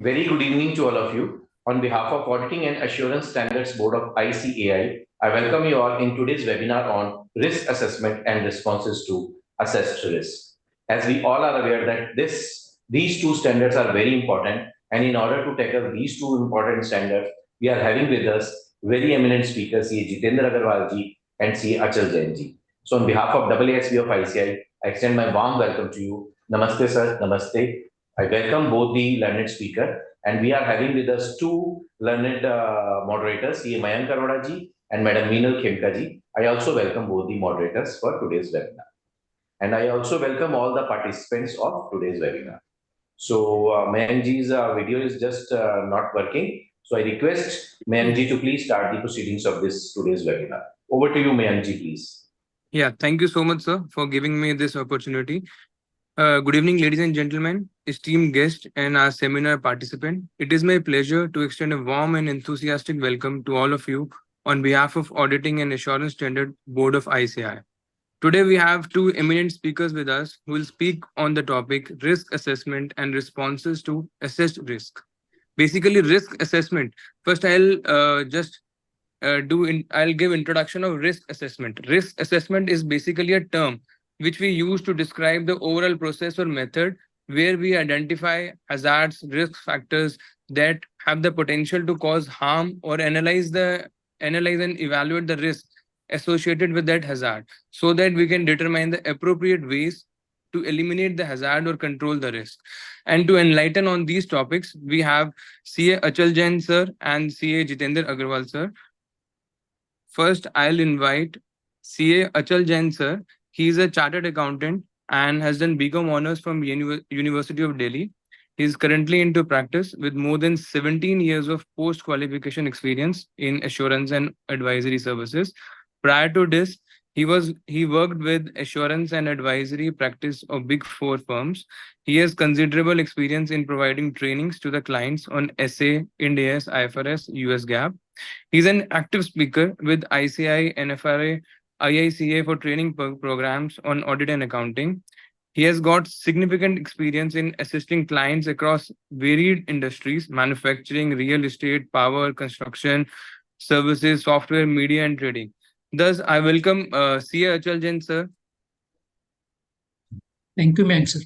Very good evening to all of you. On behalf of Auditing and Assurance Standards Board of ICAI, I welcome you all in today's webinar on risk assessment and responses to assessed risk. As we all are aware that these two standards are very important, and in order to tackle these two important standards, we are having with us very eminent speakers, CA Jitendra Agarwal ji and CA Achal Jain ji. So on behalf of AASB of ICAI, I extend my warm welcome to you. Namaste sir, namaste. I welcome both the learned speaker, and we are having with us two learned moderators, CA Mayank Arora ji and Madam Meenal Khemka ji. I also welcome both the moderators for today's webinar. And I also welcome all the participants of today's webinar. So Mayank ji's video is just not working. So I request Mayank ji to please start the proceedings of this today's webinar. Over to you, Mayank ji, please. Yeah, thank you so much, sir, for giving me this opportunity. Good evening, ladies and gentlemen, esteemed guest and our seminar participant. It is my pleasure to extend a warm and enthusiastic welcome to all of you on behalf of Auditing and Assurance Standard Board of ICAI. Today, we have two eminent speakers with us who will speak on the topic risk assessment and responses to assessed risk. Basically, risk assessment. First, I'll give introduction of risk assessment. Risk assessment is basically a term which we use to describe the overall process or method where we identify hazards, risk factors that have the potential to cause harm, or analyze and evaluate the risk associated with that hazard so that we can determine the appropriate ways to eliminate the hazard or control the risk. And to enlighten on these topics, we have CA Achal Jain sir and CA Jitendra Agarwal sir. First, I'll invite CA Achal Jain sir. He is a chartered accountant and has done BCom honors from University of Delhi. He is currently into practice with more than 17 years of post-qualification experience in assurance and advisory services. Prior to this, he worked with assurance and advisory practice of Big Four firms. He has considerable experience in providing trainings to the clients on SA, Ind AS, IFRS, US GAAP. He's an active speaker with ICI, NFRA, IICA for training programs on audit and accounting. He has got significant experience in assisting clients across varied industries: manufacturing, real estate, power, construction, services, software, media, and trading. Thus, I welcome CA Achal Jain, sir. Thank you, Mayank, sir.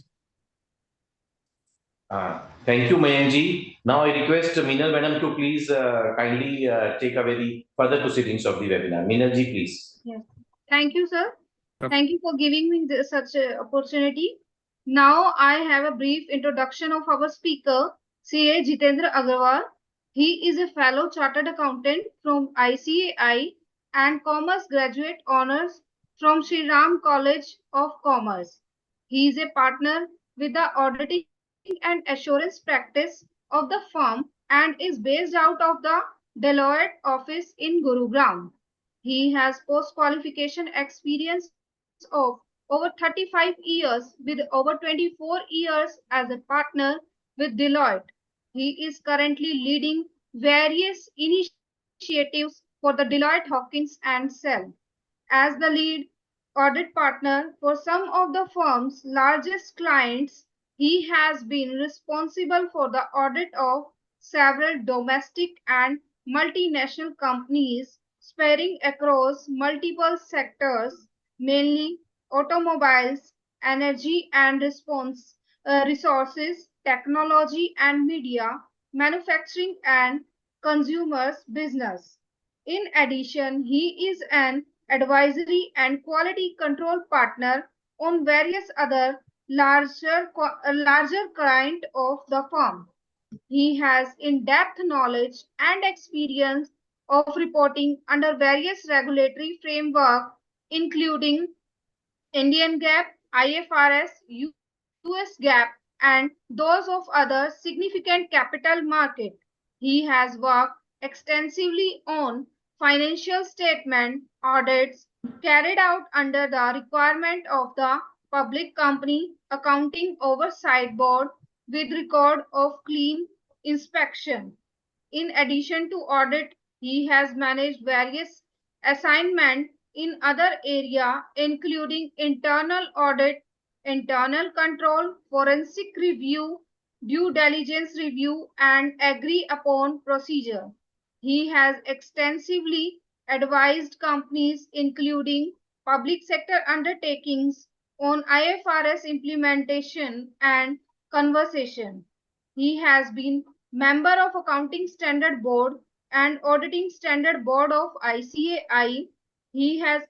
Thank you, Mayank ji. Now I request Meenal madam to please kindly take away the further proceedings of the webinar. Meenal ji, please. Yes. Thank you, sir. Okay. Thank you for giving me such an opportunity. Now I have a brief introduction of our speaker, CA Jitendra Agarwal. He is a fellow chartered accountant from ICAI and Commerce Graduate Honors from Sri Ram College of Commerce. He is a partner with the auditing and assurance practice of the firm and is based out of the Deloitte office in Gurugram. He has post-qualification experience of over 35 years with over 24 years as a partner with Deloitte. He is currently leading various initiatives for the Deloitte Hawkins and Cell. As the lead audit partner for some of the firm's largest clients, he has been responsible for the audit of several domestic and multinational companies spreading across multiple sectors, mainly automobiles, energy and resources, technology and media, manufacturing and consumers business. In addition, he is an advisory and quality control partner on various other larger client of the firm. He has in-depth knowledge and experience of reporting under various regulatory framework, including Indian GAAP, IFRS, US GAAP, and those of other significant capital market. He has worked extensively on financial statement audits carried out under the requirement of the Public Company Accounting Oversight Board with record of clean inspection. In addition to audit, he has managed various assignments in other areas, including internal audit, internal control, forensic review, due diligence review, and agree upon procedure. He has extensively advised companies, including public sector undertakings, on IFRS implementation and conversation. He has been member of Accounting Standard Board and Auditing Standard Board of ICAI. He has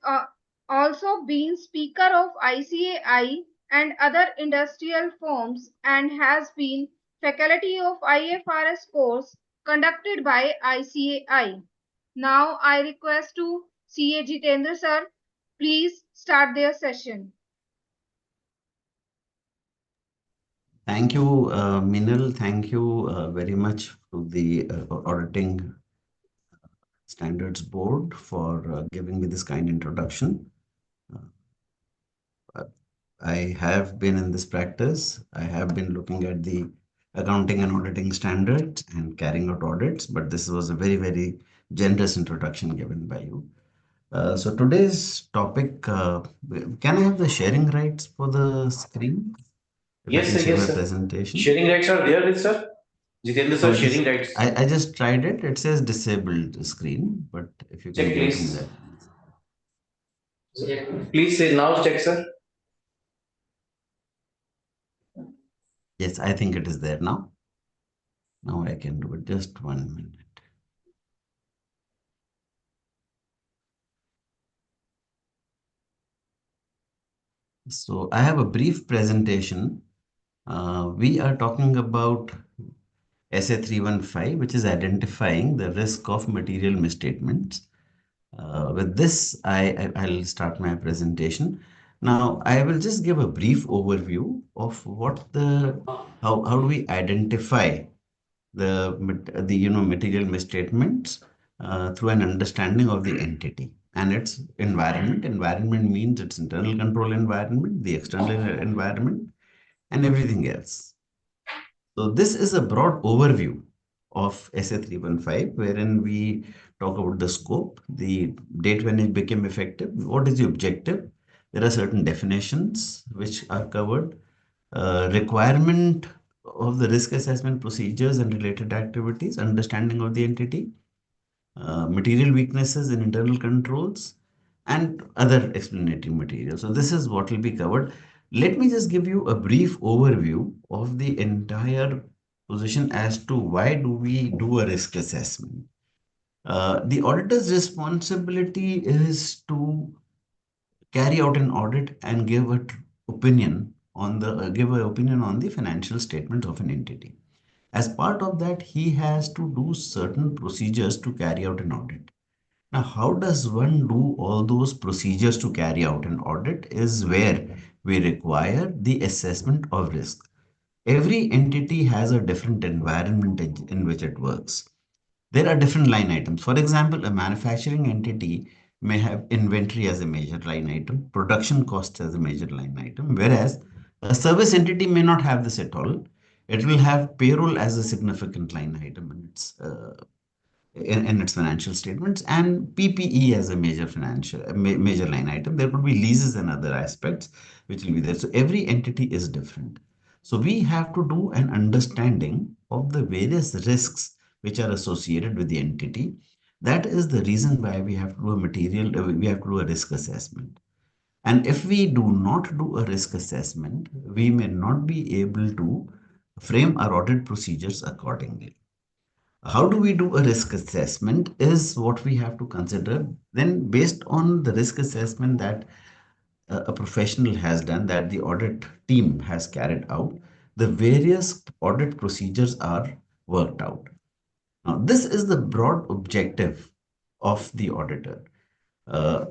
also been speaker of ICAI and other industrial firms and has been faculty of IFRS course conducted by ICAI. Now I request to CA Jitendra sir, please start their session. Thank you, Minal. Thank you very much to the Auditing Standards Board for giving me this kind introduction. I have been in this practice. I have been looking at the accounting and auditing standards and carrying out audits, but this was a very, very generous introduction given by you. So today's topic, can I have the sharing rights for the screen? If I Yes, can sir. share Yes, my sir. presentation. Sharing rights are there with sir. Jitendra sir, No, it is- sharing rights. I just tried it. It says disabled screen, but if you can Check, give me please. that. Please say now, check, sir. Yes, I think it is there now. Now I can do it. Just 1 minute. So I have a brief presentation. We are talking about SA 315, which is identifying the risk of material misstatements. With this, I'll start my presentation. Now, I will just give a brief overview of how do we identify the material misstatements through an understanding of the entity and its environment. Environment means its internal control environment, the external environment, and everything else. So this is a broad overview of SA 315, wherein we talk about the scope, the date when it became effective, what is the objective. There are certain definitions which are covered, requirement of the risk assessment procedures and related activities, understanding of the entity, material weaknesses in internal controls, and other explanatory material. So this is what will be covered. Let me just give you a brief overview of the entire position as to why do we do a risk assessment. The auditor's responsibility is to carry out an audit and give an opinion on the financial statement of an entity. As part of that, he has to do certain procedures to carry out an audit. Now, how does one do all those procedures to carry out an audit is where we require the assessment of risk. Every entity has a different environment in which it works. There are different line items. For example, a manufacturing entity may have inventory as a major line item, production costs as a major line item, whereas a service entity may not have this at all. It will have payroll as a significant line item in its financial statements, and PPE as a major line item. There could be leases and other aspects which will be there. So every entity is different. So we have to do an understanding of the various risks which are associated with the entity. That is the reason why we have to do a risk assessment. And if we do not do a risk assessment, we may not be able to frame our audit procedures accordingly. How do we do a risk assessment is what we have to consider. Then, based on the risk assessment that a professional has done, that the audit team has carried out, the various audit procedures are worked out. Now, this is the broad objective of the auditor. Uh,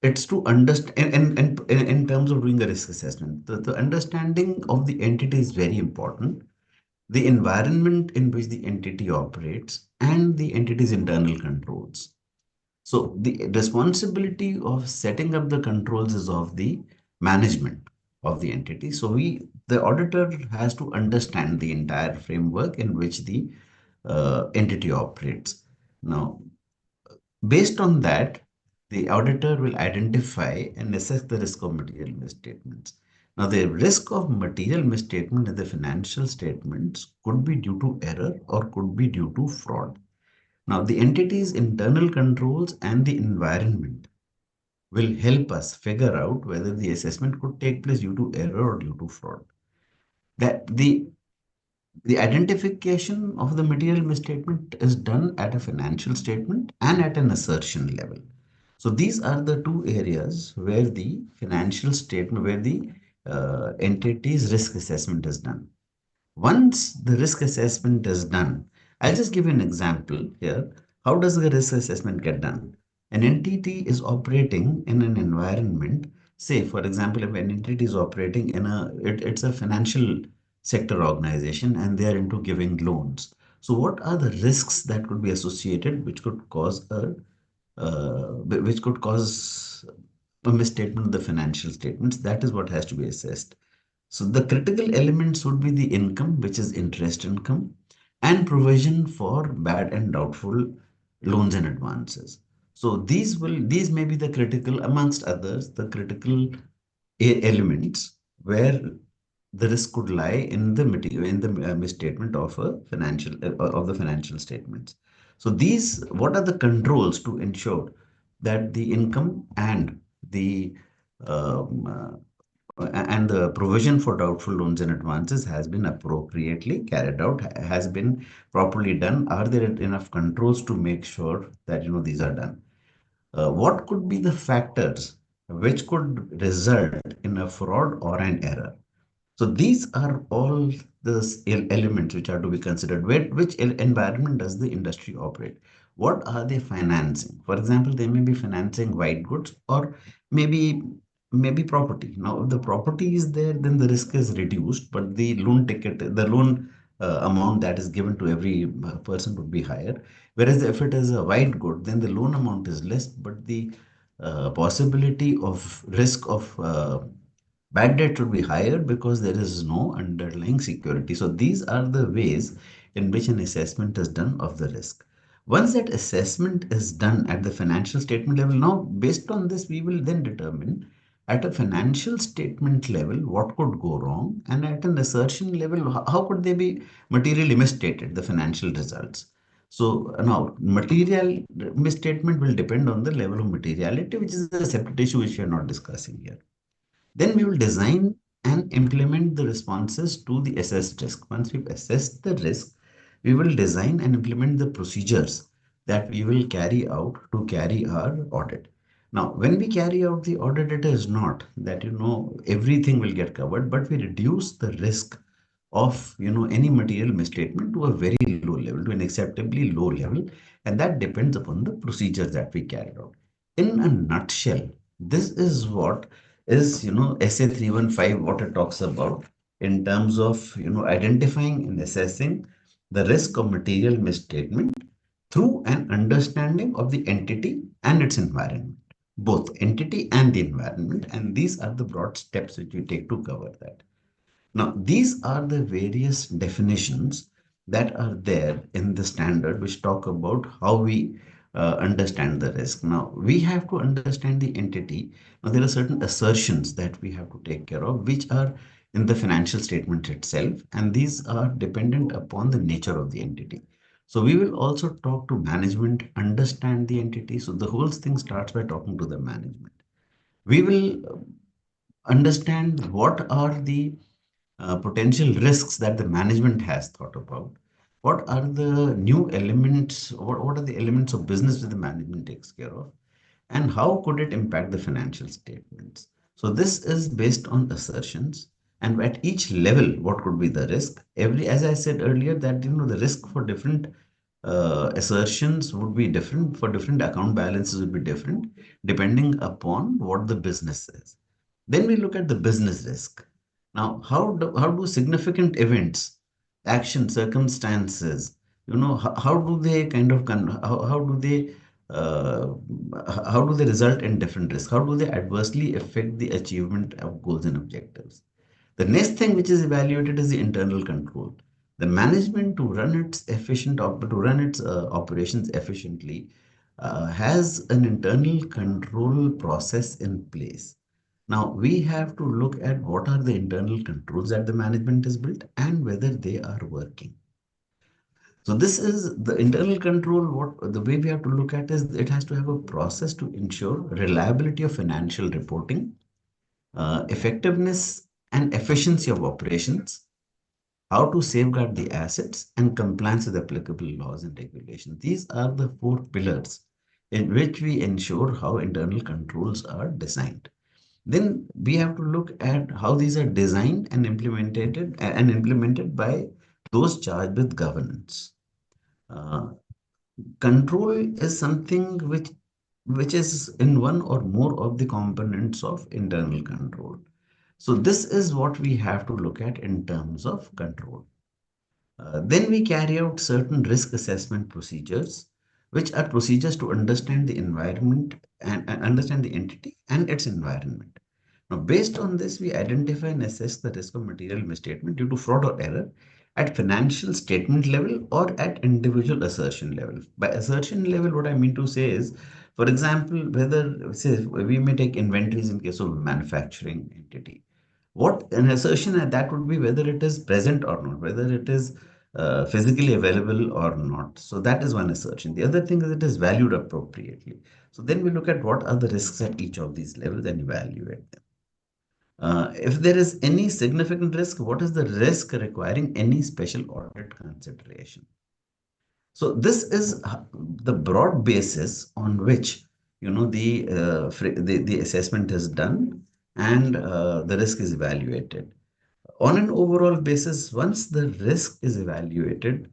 it's to understand in terms of doing a risk assessment. The understanding of the entity is very important, the environment in which the entity operates, and the entity's internal controls. So the responsibility of setting up the controls is of the management of the entity. So the auditor has to understand the entire framework in which the entity operates. Now, based on that, the auditor will identify and assess the risk of material misstatements. Now, the risk of material misstatement in the financial statements could be due to error or could be due to fraud. Now, the entity's internal controls and the environment will help us figure out whether the assessment could take place due to error or due to fraud. That the identification of the material misstatement is done at a financial statement and at an assertion level. So these are the two areas where the financial statement, where the entity's risk assessment is done. Once the risk assessment is done, I'll just give you an example here. How does the risk assessment get done? An entity is operating in an environment, say, for example, if an entity is operating in it's a financial sector organization and they are into giving loans. So what are the risks that could be associated which could cause a misstatement of the financial statements? That is what has to be assessed. So the critical elements would be the income, which is interest income, and provision for bad and doubtful loans and advances. So these may be the critical, amongst others, the critical elements where the risk could lie in the material, in the misstatement of a financial of the financial statements. So these, what are the controls to ensure that the income um, and the provision for doubtful loans and advances has been appropriately carried out, has been properly done? Are there enough controls to make sure that these are done? What could be the factors which could result in a fraud or an error? So these are all the elements which are to be considered. Which environment does the industry operate? What are they financing? For example, they may be financing white goods or maybe property. Now, if the property is there, then the risk is reduced, but the loan amount that is given to every person would be higher. Whereas if it is a white good, then the loan amount is less, but the possibility of risk of bad debt would be higher because there is no underlying security. So these are the ways in which an assessment is done of the risk. Once that assessment is done at the financial statement level, now based on this, we will then determine at a financial statement level what could go wrong, and at an assertion level, how could they be materially misstated, the financial results. So now material misstatement will depend on the level of materiality, which is a separate issue which we are not discussing here. Then we will design and implement the responses to the assessed risk. Once we've assessed the risk, we will design and implement the procedures that we will carry out to carry our audit. Now, when we carry out the audit, it is not that everything will get covered, but we reduce the risk of any material misstatement to a very low level, to an acceptably low level, and that depends upon the procedures that we carry out. In a nutshell, this is what is SA 315, what it talks about in terms of identifying and assessing the risk of material misstatement through an understanding of the entity and its environment, both entity and the environment, and these are the broad steps which we take to cover that. Now, these are the various definitions that are there in the standard which talk about how we understand the risk. Now, we have to understand the entity. Now, there are certain assertions that we have to take care of, which are in the financial statement itself, and these are dependent upon the nature of the entity. So we will also talk to management, understand the entity. So the whole thing starts by talking to the management. We will understand what are the potential risks that the management has thought about. What are the new elements? What are the elements of business that the management takes care of? And how could it impact the financial statements? So this is based on assertions. And at each level, what could be the risk? As I said earlier, that the risk for different assertions would be different, for different account balances would be different, depending upon what the business is. Then we look at the business risk. Now, how do significant events, action, circumstances, how do they uh, how do they result in different risks? How do they adversely affect the achievement of goals and objectives? The next thing which is evaluated is the internal control. The management to run its operations efficiently has an internal control process in place. Now we have to look at what are the internal controls that the management has built and whether they are working. So this is the internal control. What the way we have to look at is it has to have a process to ensure reliability of financial reporting, effectiveness and efficiency of operations, how to safeguard the assets, and compliance with applicable laws and regulations. These are the four pillars in which we ensure how internal controls are designed. Then we have to look at how these are designed and implemented by those charged with governance. Uh, Control is something which is in one or more of the components of internal control. So this is what we have to look at in terms of control. Then we carry out certain risk assessment procedures, which are procedures to understand the environment and understand the entity and its environment. Now, based on this, we identify and assess the risk of material misstatement due to fraud or error at financial statement level or at individual assertion level. By assertion level, what I mean to say is, for example, whether say we may take inventories in case of manufacturing entity. What an assertion that would be whether it is present or not, whether it is physically available or not. So that is one assertion. The other thing is it is valued appropriately. So then we look at what are the risks at each of these levels and evaluate them. If there is any significant risk, what is the risk requiring any special audit consideration? So this is the broad basis on which the assessment is done and the risk is evaluated. On an overall basis, once the risk is evaluated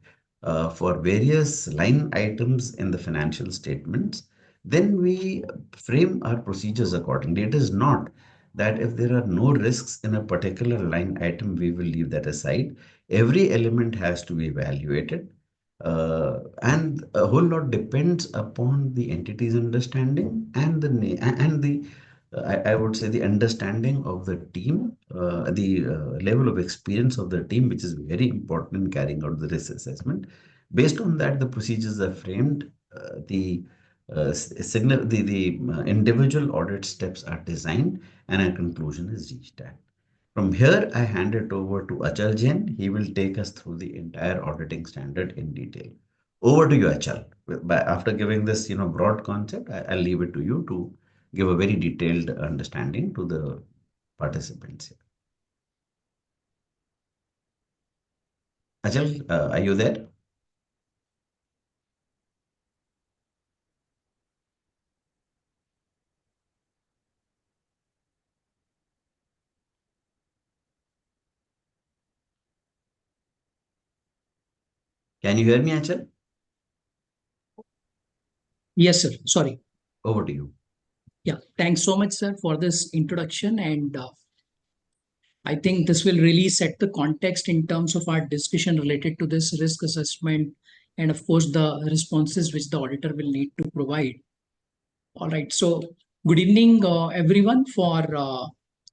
for various line items in the financial statements, then we frame our procedures accordingly. It is not that if there are no risks in a particular line item, we will leave that aside. Every element has to be evaluated. And a whole lot depends upon the entity's understanding and I would say the understanding of the team, the level of experience of the team, which is very important in carrying out the risk assessment. Based on that, the procedures are framed, the individual audit steps are designed, and a conclusion is reached at. From here, I hand it over to Achal Jain. He will take us through the entire auditing standard in detail. Over to you, Achal. After giving this, broad concept, I'll leave it to you to give a very detailed understanding to the participants here. Achal, are you there? Can you hear me, Achal? Yes, sir. Sorry. Over to you. Yeah. Thanks so much, sir, for this introduction. And I think this will really set the context in terms of our discussion related to this risk assessment and, of course, the responses which the auditor will need to provide. All right. So, good evening, everyone, for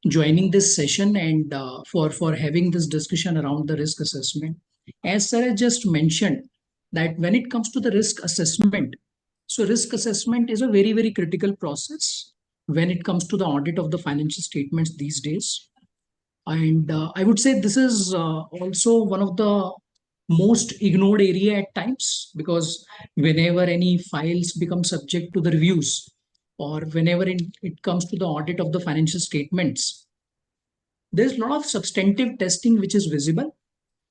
joining this session and for having this discussion around the risk assessment. As Sarah just mentioned, that when it comes to the risk assessment, so risk assessment is a very, very critical process when it comes to the audit of the financial statements these days. And I would say this is also one of the most ignored area at times, because whenever any files become subject to the reviews or whenever it comes to the audit of the financial statements, there's a lot of substantive testing which is visible.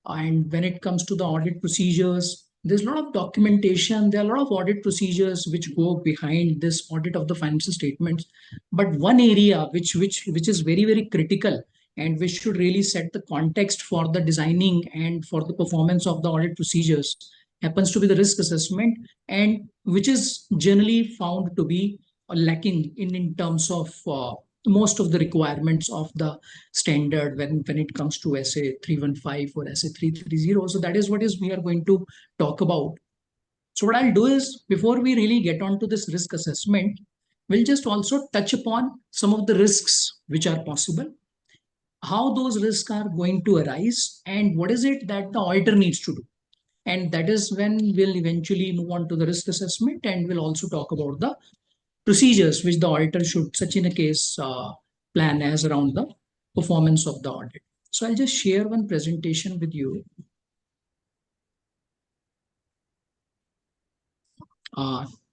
And when it comes to the audit procedures, there's a lot of documentation. There are a lot of audit procedures which go behind this audit of the financial statements. But one area which is very, very critical and which should really set the context for the designing and for the performance of the audit procedures happens to be the risk assessment, and which is generally found to be lacking in terms of most of the requirements of the standard when it comes to SA 315 or SA 330. So that is what we are going to talk about. So what I'll do is, before we really get on to this risk assessment, we'll just also touch upon some of the risks which are possible, how those risks are going to arise, and what is it that the auditor needs to do. And that is when we'll eventually move on to the risk assessment, and we'll also talk about the procedures which the auditor should, such in a case, plan as around the performance of the audit. So I'll just share one presentation with you.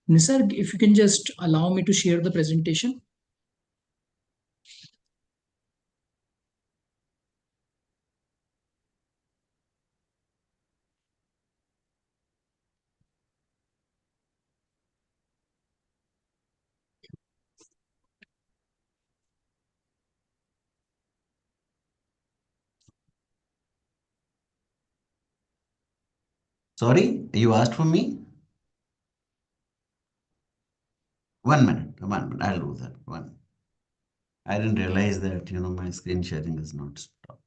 Nisar, if you can just allow me to share the presentation. Sorry, you asked for me? 1 minute, 1 minute, I'll do that. I didn't realize that, my screen sharing is not stopped.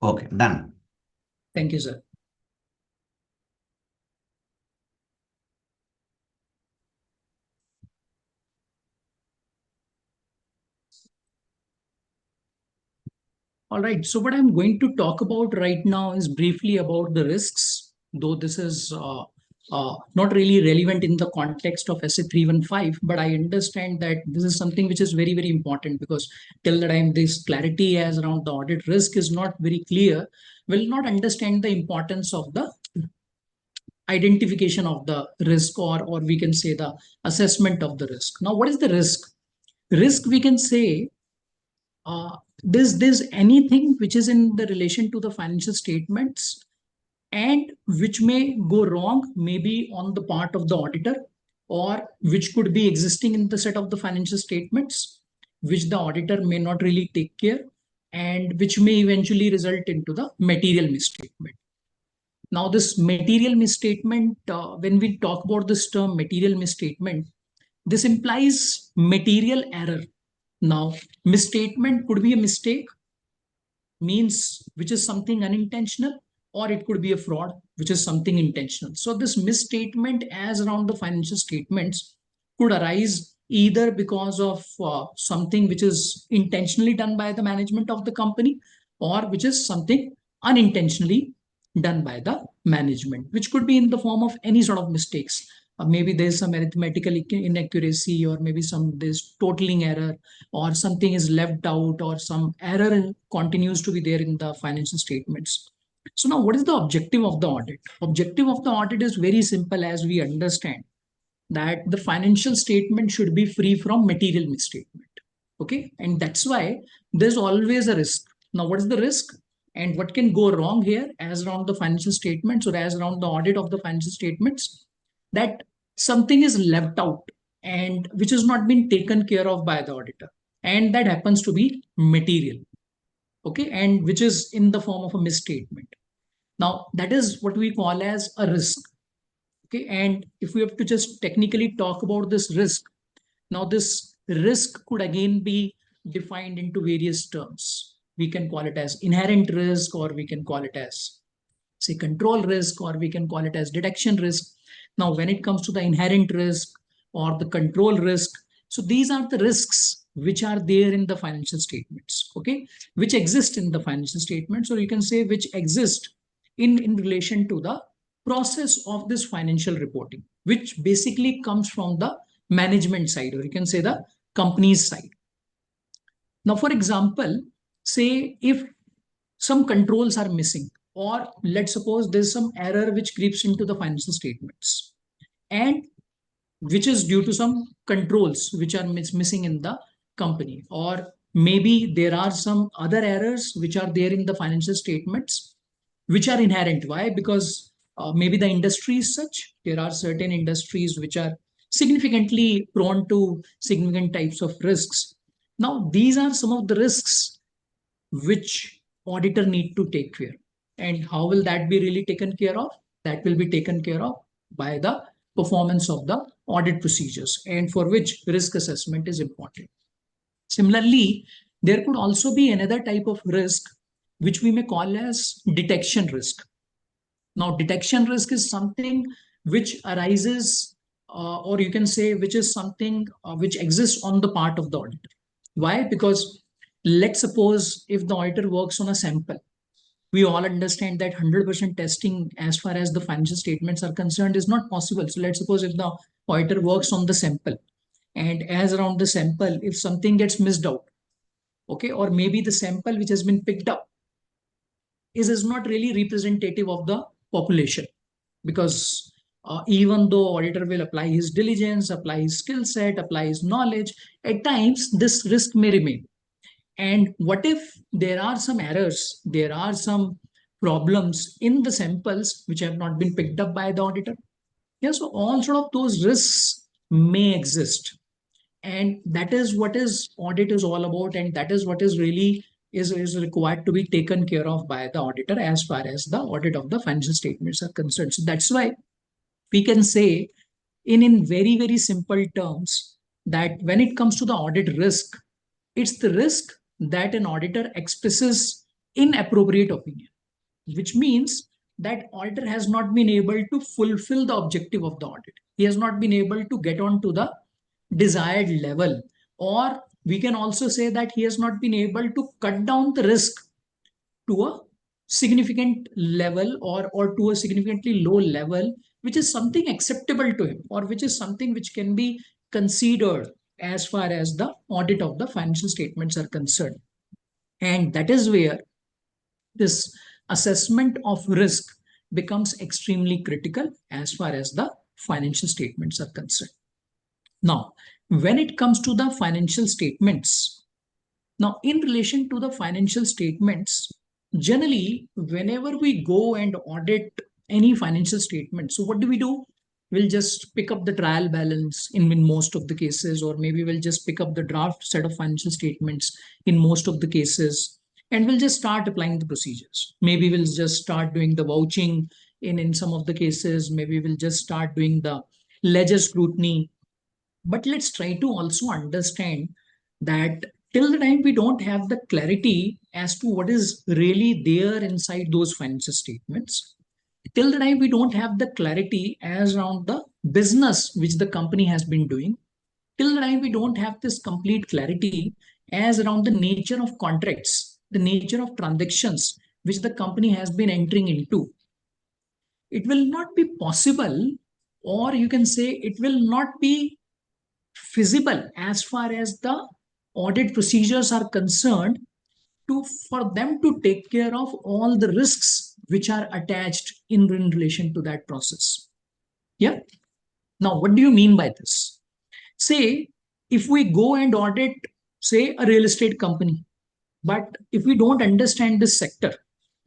Okay, done. Thank you, sir. All right, so what I'm going to talk about right now is briefly about the risks, though this is not really relevant in the context of SA 315, but I understand that this is something which is very, very important, because till the time this clarity as around the audit risk is not very clear, will not understand the importance of the identification of the risk, or we can say the assessment of the risk. Now, what is the risk? Risk, we can say, there's anything which is in the relation to the financial statements and which may go wrong, maybe on the part of the auditor, or which could be existing in the set of the financial statements, which the auditor may not really take care, and which may eventually result into the material misstatement. Now, this material misstatement, when we talk about this term material misstatement, this implies material error. Now, misstatement could be a mistake, means which is something unintentional, or it could be a fraud, which is something intentional. So this misstatement as around the financial statements could arise either because of something which is intentionally done by the management of the company, or which is something unintentionally done by the management, which could be in the form of any sort of mistakes. Maybe there's some arithmetical inaccuracy, or maybe there's totaling error, or something is left out, or some error continues to be there in the financial statements. So now, what is the objective of the audit? Objective of the audit is very simple, as we understand that the financial statement should be free from material misstatement. Okay, and that's why there's always a risk. Now, what is the risk and what can go wrong here as around the financial statements, or as around the audit of the financial statements? That something is left out and which has not been taken care of by the auditor, and that happens to be material. Okay, and which is in the form of a misstatement. Now, that is what we call as a risk. Okay, and if we have to just technically talk about this risk, now this risk could again be defined into various terms. We can call it as inherent risk, or we can call it as, say, control risk, or we can call it as detection risk. Now, when it comes to the inherent risk or the control risk, so these are the risks which are there in the financial statements, okay, which exist in the financial statements, or you can say which exist in relation to the process of this financial reporting, which basically comes from the management side, or you can say the company's side. Now, for example, say if some controls are missing, or let's suppose there's some error which creeps into the financial statements, and which is due to some controls which are missing in the company, or maybe there are some other errors which are there in the financial statements which are inherent. Why? Because maybe the industry is such, there are certain industries which are significantly prone to significant types of risks. Now, these are some of the risks which auditor need to take care. And how will that be really taken care of? That will be taken care of by the performance of the audit procedures, and for which risk assessment is important. Similarly, there could also be another type of risk which we may call as detection risk. Now, detection risk is something which arises, or you can say which is something which exists on the part of the auditor. Why? Because let's suppose if the auditor works on a sample, we all understand that 100% testing as far as the financial statements are concerned is not possible. So let's suppose if the auditor works on the sample. And as around the sample, if something gets missed out, okay, or maybe the sample which has been picked up is not really representative of the population, because even though auditor will apply his diligence, apply his skill set, apply his knowledge, at times this risk may remain. And what if there are some errors, there are some problems in the samples which have not been picked up by the auditor? Yeah, so all sort of those risks may exist. And that is what is audit is all about, and that is what is really is required to be taken care of by the auditor as far as the audit of the financial statements are concerned. So that's why we can say in very, very simple terms that when it comes to the audit risk, it's the risk that an auditor expresses inappropriate opinion, which means that auditor has not been able to fulfill the objective of the audit. He has not been able to get on to the desired level, or we can also say that he has not been able to cut down the risk to a significant level, or to a significantly low level, which is something acceptable to him, or which is something which can be considered as far as the audit of the financial statements are concerned. And that is where this assessment of risk becomes extremely critical as far as the financial statements are concerned. Now, when it comes to the financial statements, now in relation to the financial statements, generally, whenever we go and audit any financial statement, so what do? We'll just pick up the trial balance in most of the cases, or maybe we'll just pick up the draft set of financial statements in most of the cases, and we'll just start applying the procedures. Maybe we'll just start doing the vouching in some of the cases. Maybe we'll just start doing the ledger scrutiny. But let's try to also understand that till the time we don't have the clarity as to what is really there inside those financial statements, till the time we don't have the clarity as around the business which the company has been doing, till the time we don't have this complete clarity as around the nature of contracts, the nature of transactions which the company has been entering into, it will not be possible, or you can say it will not be feasible as far as the audit procedures are concerned for them to take care of all the risks which are attached in relation to that process. Yeah. Now, what do you mean by this? Say, if we go and audit, say, a real estate company, but if we don't understand this sector,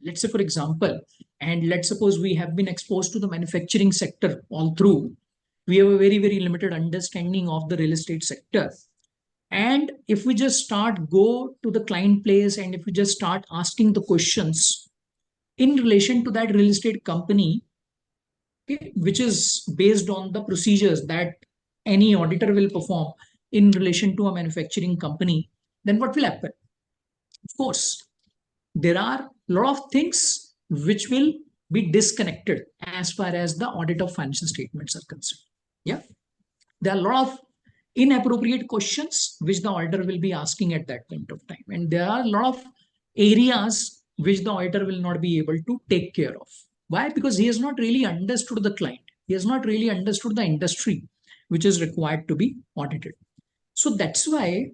let's say, for example, and let's suppose we have been exposed to the manufacturing sector all through, we have a very, very limited understanding of the real estate sector. And if we just go to the client place, and if we just start asking the questions in relation to that real estate company, okay, which is based on the procedures that any auditor will perform in relation to a manufacturing company, then what will happen? Of course, there are a lot of things which will be disconnected as far as the audit of financial statements are concerned. Yeah, there are a lot of inappropriate questions which the auditor will be asking at that point of time. And there are a lot of areas which the auditor will not be able to take care of. Why? Because he has not really understood the client. He has not really understood the industry which is required to be audited. So that's why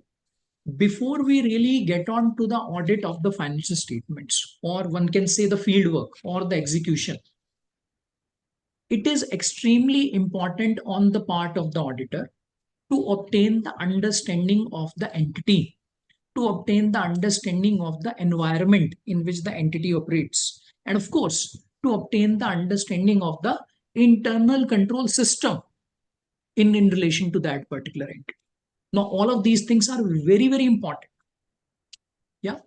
before we really get on to the audit of the financial statements, or one can say the field work or the execution, it is extremely important on the part of the auditor to obtain the understanding of the entity, to obtain the understanding of the environment in which the entity operates, and of course, to obtain the understanding of the internal control system in relation to that particular entity. Now, all of these things are very, very important. Yeah.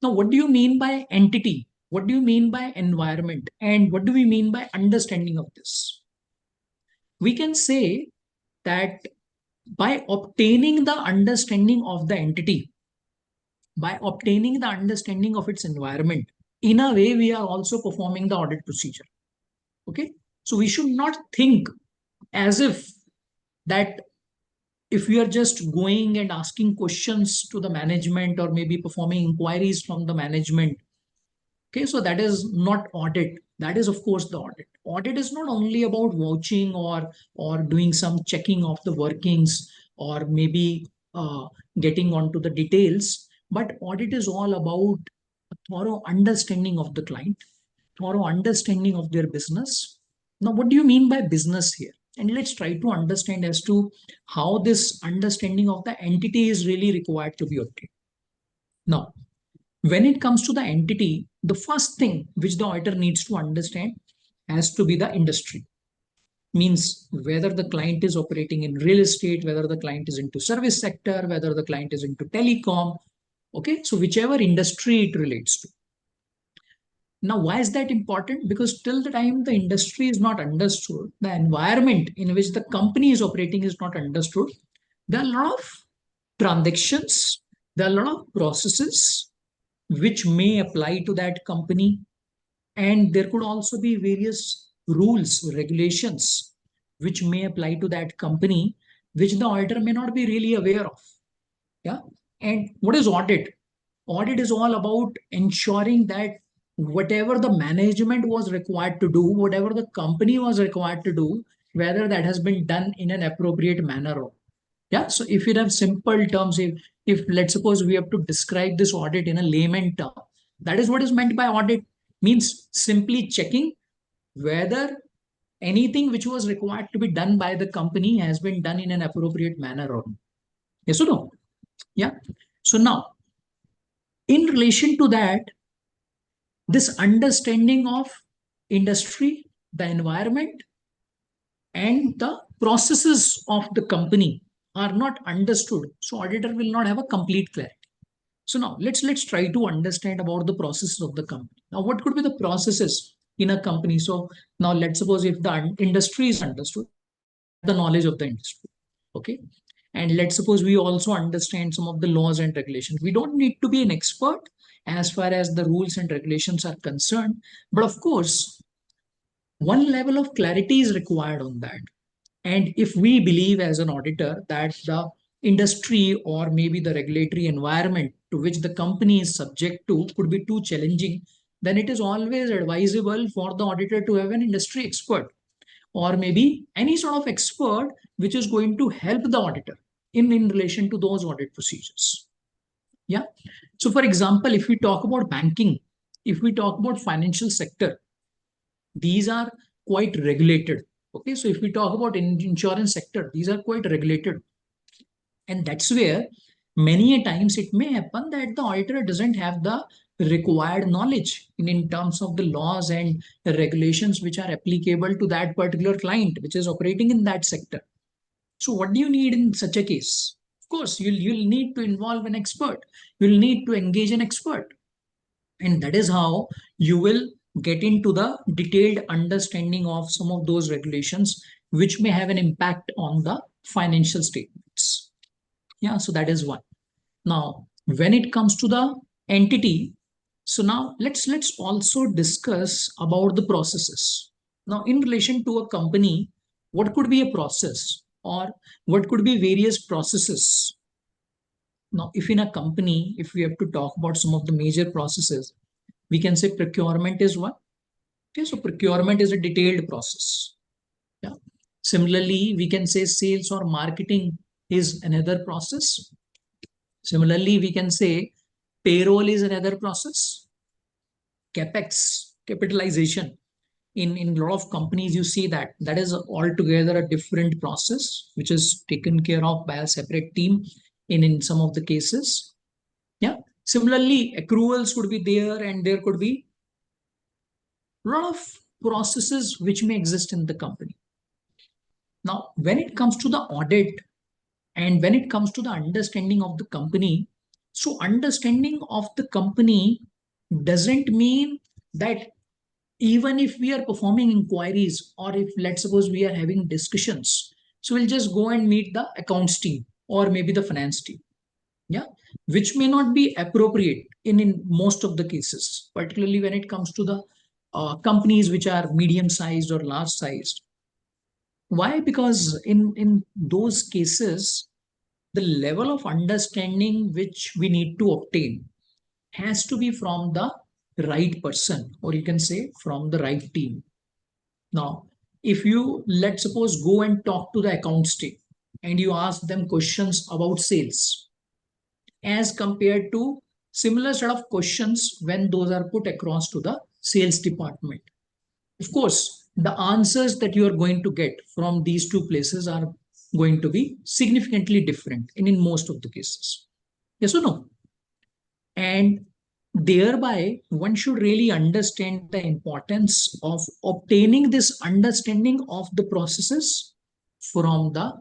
Now, what do you mean by entity? What do you mean by environment? And what do we mean by understanding of this? We can say that by obtaining the understanding of the entity, by obtaining the understanding of its environment, in a way, we are also performing the audit procedure. Okay. So we should not think as if that if we are just going and asking questions to the management, or maybe performing inquiries from the management, okay, so that is not audit. That is, of course, the audit. audit is not only about vouching or doing some checking of the workings or maybe getting onto the details, but audit is all about a thorough understanding of the client, thorough understanding of their business. Now, what do you mean by business here? And let's try to understand as to how this understanding of the entity is really required to be obtained. Now, when it comes to the entity, the first thing which the auditor needs to understand has to be the industry. Means whether the client is operating in real estate, whether the client is into service sector, whether the client is into telecom. Okay, so whichever industry it relates to. Now, why is that important? Because till the time the industry is not understood, the environment in which the company is operating is not understood, there are a lot of transactions, there are a lot of processes which may apply to that company. And there could also be various rules, regulations, which may apply to that company, which the auditor may not be really aware of. Yeah. And what is audit? Audit is all about ensuring that whatever the management was required to do, whatever the company was required to do, whether that has been done in an appropriate manner or. Yeah. So if you have simple terms, if let's suppose we have to describe this audit in a layman term, that is what is meant by audit. Means simply checking whether anything which was required to be done by the company has been done in an appropriate manner or not. Yes or no? Yeah. So now, in relation to that, this understanding of industry, the environment, and the processes of the company are not understood. So auditor will not have a complete clarity. So now let's try to understand about the processes of the company. Now, what could be the processes in a company? So now let's suppose if the industry is understood, the knowledge of the industry. Okay. And let's suppose we also understand some of the laws and regulations. We don't need to be an expert as far as the rules and regulations are concerned. But of course, one level of clarity is required on that. And if we believe as an auditor that the industry or maybe the regulatory environment to which the company is subject to could be too challenging, then it is always advisable for the auditor to have an industry expert or maybe any sort of expert which is going to help the auditor in relation to those audit procedures. Yeah. So for example, if we talk about banking, if we talk about financial sector, these are quite regulated. Okay. So if we talk about insurance sector, these are quite regulated. And that's where many a times it may happen that the auditor doesn't have the required knowledge in terms of the laws and the regulations which are applicable to that particular client which is operating in that sector. So what do you need in such a case? Of course, you'll need to involve an expert. You'll need to engage an expert. And that is how you will get into the detailed understanding of some of those regulations which may have an impact on the financial statements. Yeah, so that is one. Now, when it comes to the entity, so now let's also discuss about the processes. Now, in relation to a company, what could be a process or what could be various processes? Now, if in a company, if we have to talk about some of the major processes, we can say procurement is one. Okay, so procurement is a detailed process. Yeah. Similarly, we can say sales or marketing is another process. Similarly, we can say payroll is another process. CapEx, capitalization. In a lot of companies, you see that is altogether a different process, which is taken care of by a separate team in some of the cases. Yeah. Similarly, accruals would be there, and there could be a lot of processes which may exist in the company. Now, when it comes to the audit and when it comes to the understanding of the company, so understanding of the company doesn't mean that even if we are performing inquiries or if let's suppose we are having discussions, so we'll just go and meet the accounts team or maybe the finance team. Yeah, which may not be appropriate in most of the cases, particularly when it comes to the companies which are medium sized or large sized. Why? Because in those cases, the level of understanding which we need to obtain has to be from the right person, or you can say from the right team. Now, if you, let's suppose, go and talk to the accounts team and you ask them questions about sales as compared to similar set of questions when those are put across to the sales department. Of course, the answers that you are going to get from these two places are going to be significantly different in most of the cases. Yes or no? And thereby, one should really understand the importance of obtaining this understanding of the processes from the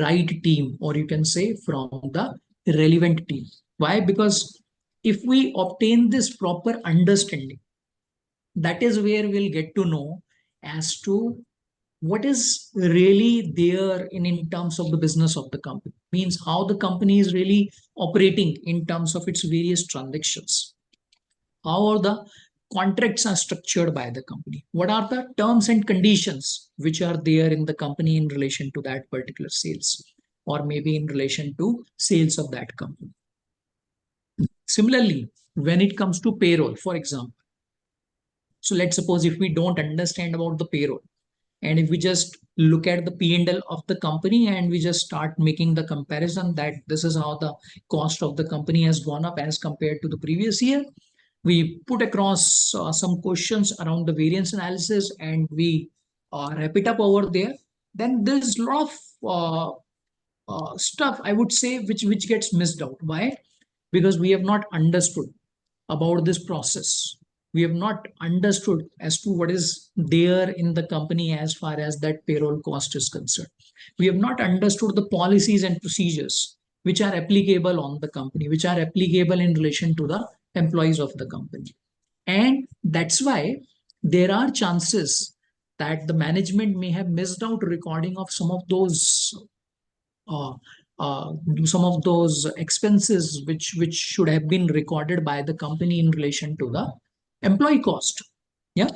right team, or you can say from the relevant team. Why? Because if we obtain this proper understanding, that is where we'll get to know as to what is really there in terms of the business of the company, means how the company is really operating in terms of its various transactions, how are the contracts are structured by the company, what are the terms and conditions which are there in the company in relation to that particular sales, or maybe in relation to sales of that company. Similarly, when it comes to payroll, for example, so let's suppose if we don't understand about the payroll, and if we just look at the P&L of the company and we just start making the comparison that this is how the cost of the company has gone up as compared to the previous year, we put across some questions around the variance analysis and we wrap it up over there, then there's a lot of stuff, I would say, which gets missed out. Why? Because we have not understood about this process. We have not understood as to what is there in the company as far as that payroll cost is concerned. We have not understood the policies and procedures which are applicable on the company, which are applicable in relation to the employees of the company. And that's why there are chances that the management may have missed out recording of some of those expenses which should have been recorded by the company in relation to the employee cost. Yeah.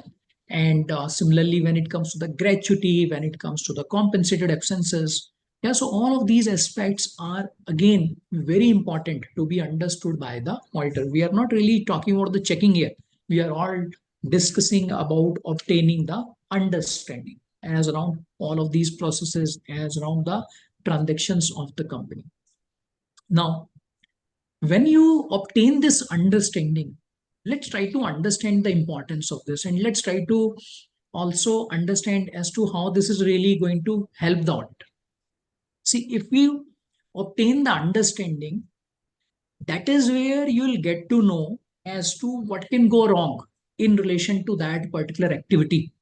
And similarly, when it comes to the gratuity, when it comes to the compensated absences, yeah, so all of these aspects are again very important to be understood by the auditor. We are not really talking about the checking here. We are all discussing about obtaining the understanding as around all of these processes, as around the transactions of the company. Now, when you obtain this understanding, let's try to understand the importance of this, and let's try to also understand as to how this is really going to help the auditor. See, if we obtain the understanding, that is where you'll get to know as to what can go wrong in relation to that particular activity.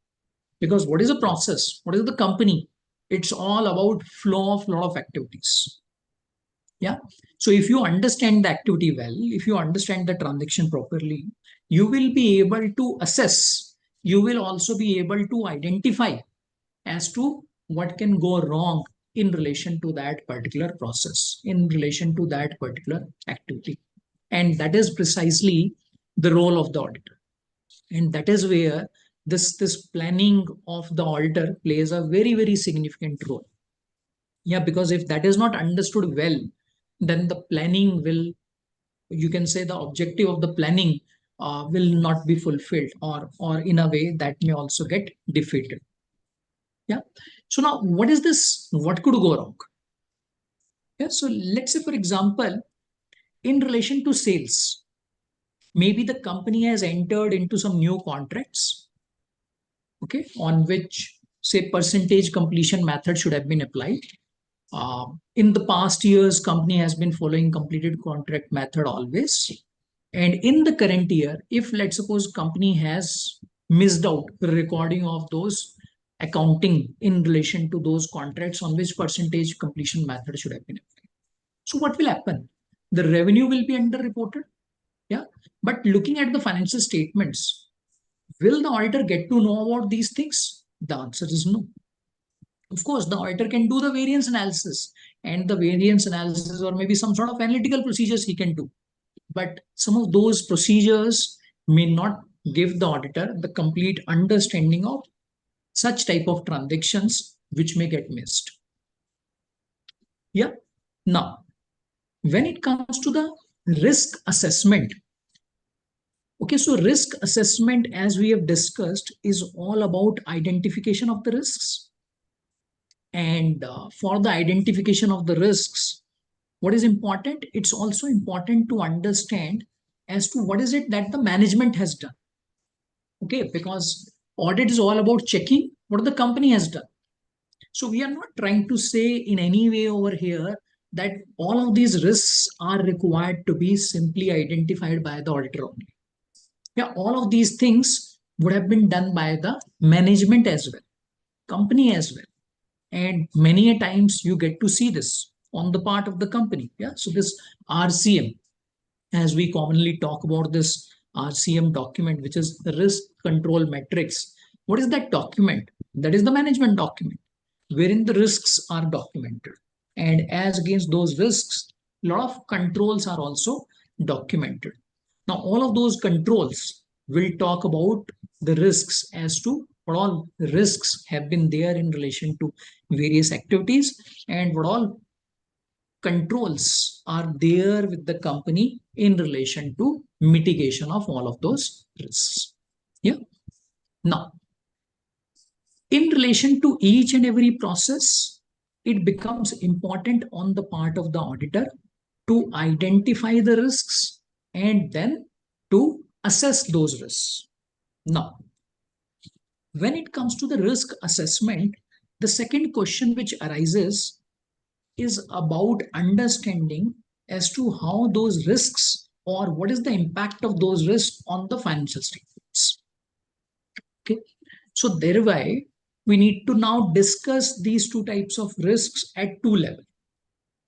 Because what is a process? What is the company? It's all about flow of lot of activities. Yeah. So if you understand the activity well, if you understand the transaction properly, you will be able to assess. You will also be able to identify as to what can go wrong in relation to that particular process, in relation to that particular activity. And that is precisely the role of the auditor. And that is where this planning of the auditor plays a very, very significant role. Yeah, because if that is not understood well, then the planning will, you can say the objective of the planning will not be fulfilled, or in a way that may also get defeated. Yeah. So now what is this? What could go wrong? Yeah. So let's say, for example, in relation to sales, maybe the company has entered into some new contracts, okay, on which say percentage completion method should have been applied. In the past years, company has been following completed contract method always. And in the current year, if let's suppose company has missed out the recording of those accounting in relation to those contracts on which percentage completion method should have been applied. So what will happen? The revenue will be underreported. Yeah. But looking at the financial statements, will the auditor get to know about these things? The answer is no. Of course, the auditor can do the variance analysis, and the variance analysis or maybe some sort of analytical procedures he can do. But some of those procedures may not give the auditor the complete understanding of such type of transactions which may get missed. Yeah. Now, when it comes to the risk assessment, Okay, so risk assessment, as we have discussed, is all about identification of the risks. And for the identification of the risks, what is important? It's also important to understand as to what is it that the management has done. Okay, because audit is all about checking what the company has done. So we are not trying to say in any way over here that all of these risks are required to be simply identified by the auditor only. Yeah, all of these things would have been done by the management as well, company as well. And many a times you get to see this on the part of the company. Yeah, so this RCM, as we commonly talk about this RCM document, which is the risk control metrics. What is that document? That is the management document wherein the risks are documented. And as against those risks, a lot of controls are also documented. Now, all of those controls will talk about the risks as to what all risks have been there in relation to various activities and what all controls are there with the company in relation to mitigation of all of those risks. Yeah. Now, in relation to each and every process, it becomes important on the part of the auditor to identify the risks and then to assess those risks. Now, when it comes to the risk assessment, the second question which arises is about understanding as to how those risks or what is the impact of those risks on the financial statements. Okay, so thereby we need to now discuss these two types of risks at two levels.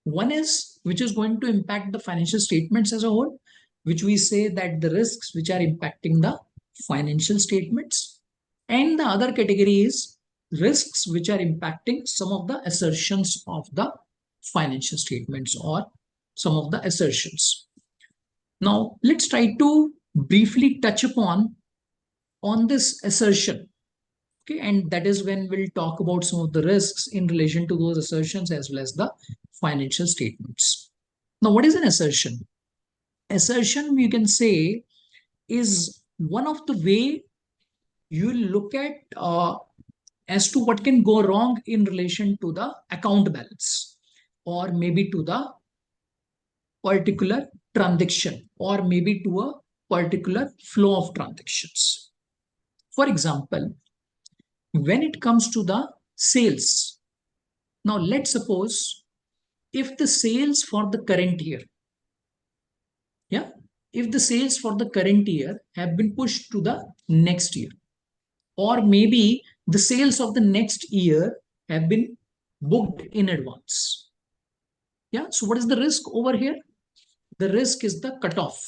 One is which is going to impact the financial statements as a whole, which we say that the risks which are impacting the financial statements, and the other category is risks which are impacting some of the assertions of the financial statements or some of the assertions. Now, let's try to briefly touch upon on this assertion. Okay, and that is when we'll talk about some of the risks in relation to those assertions as well as the financial statements. Now, what is an assertion? Assertion, you can say, is one of the way you look at as to what can go wrong in relation to the account balance or maybe to the particular transaction or maybe to a particular flow of transactions. For example, when it comes to the sales, now let's suppose if the sales for the current year, if the sales for the current year have been pushed to the next year, or maybe the sales of the next year have been booked in advance. Yeah, so what is the risk over here? The risk is the cutoff.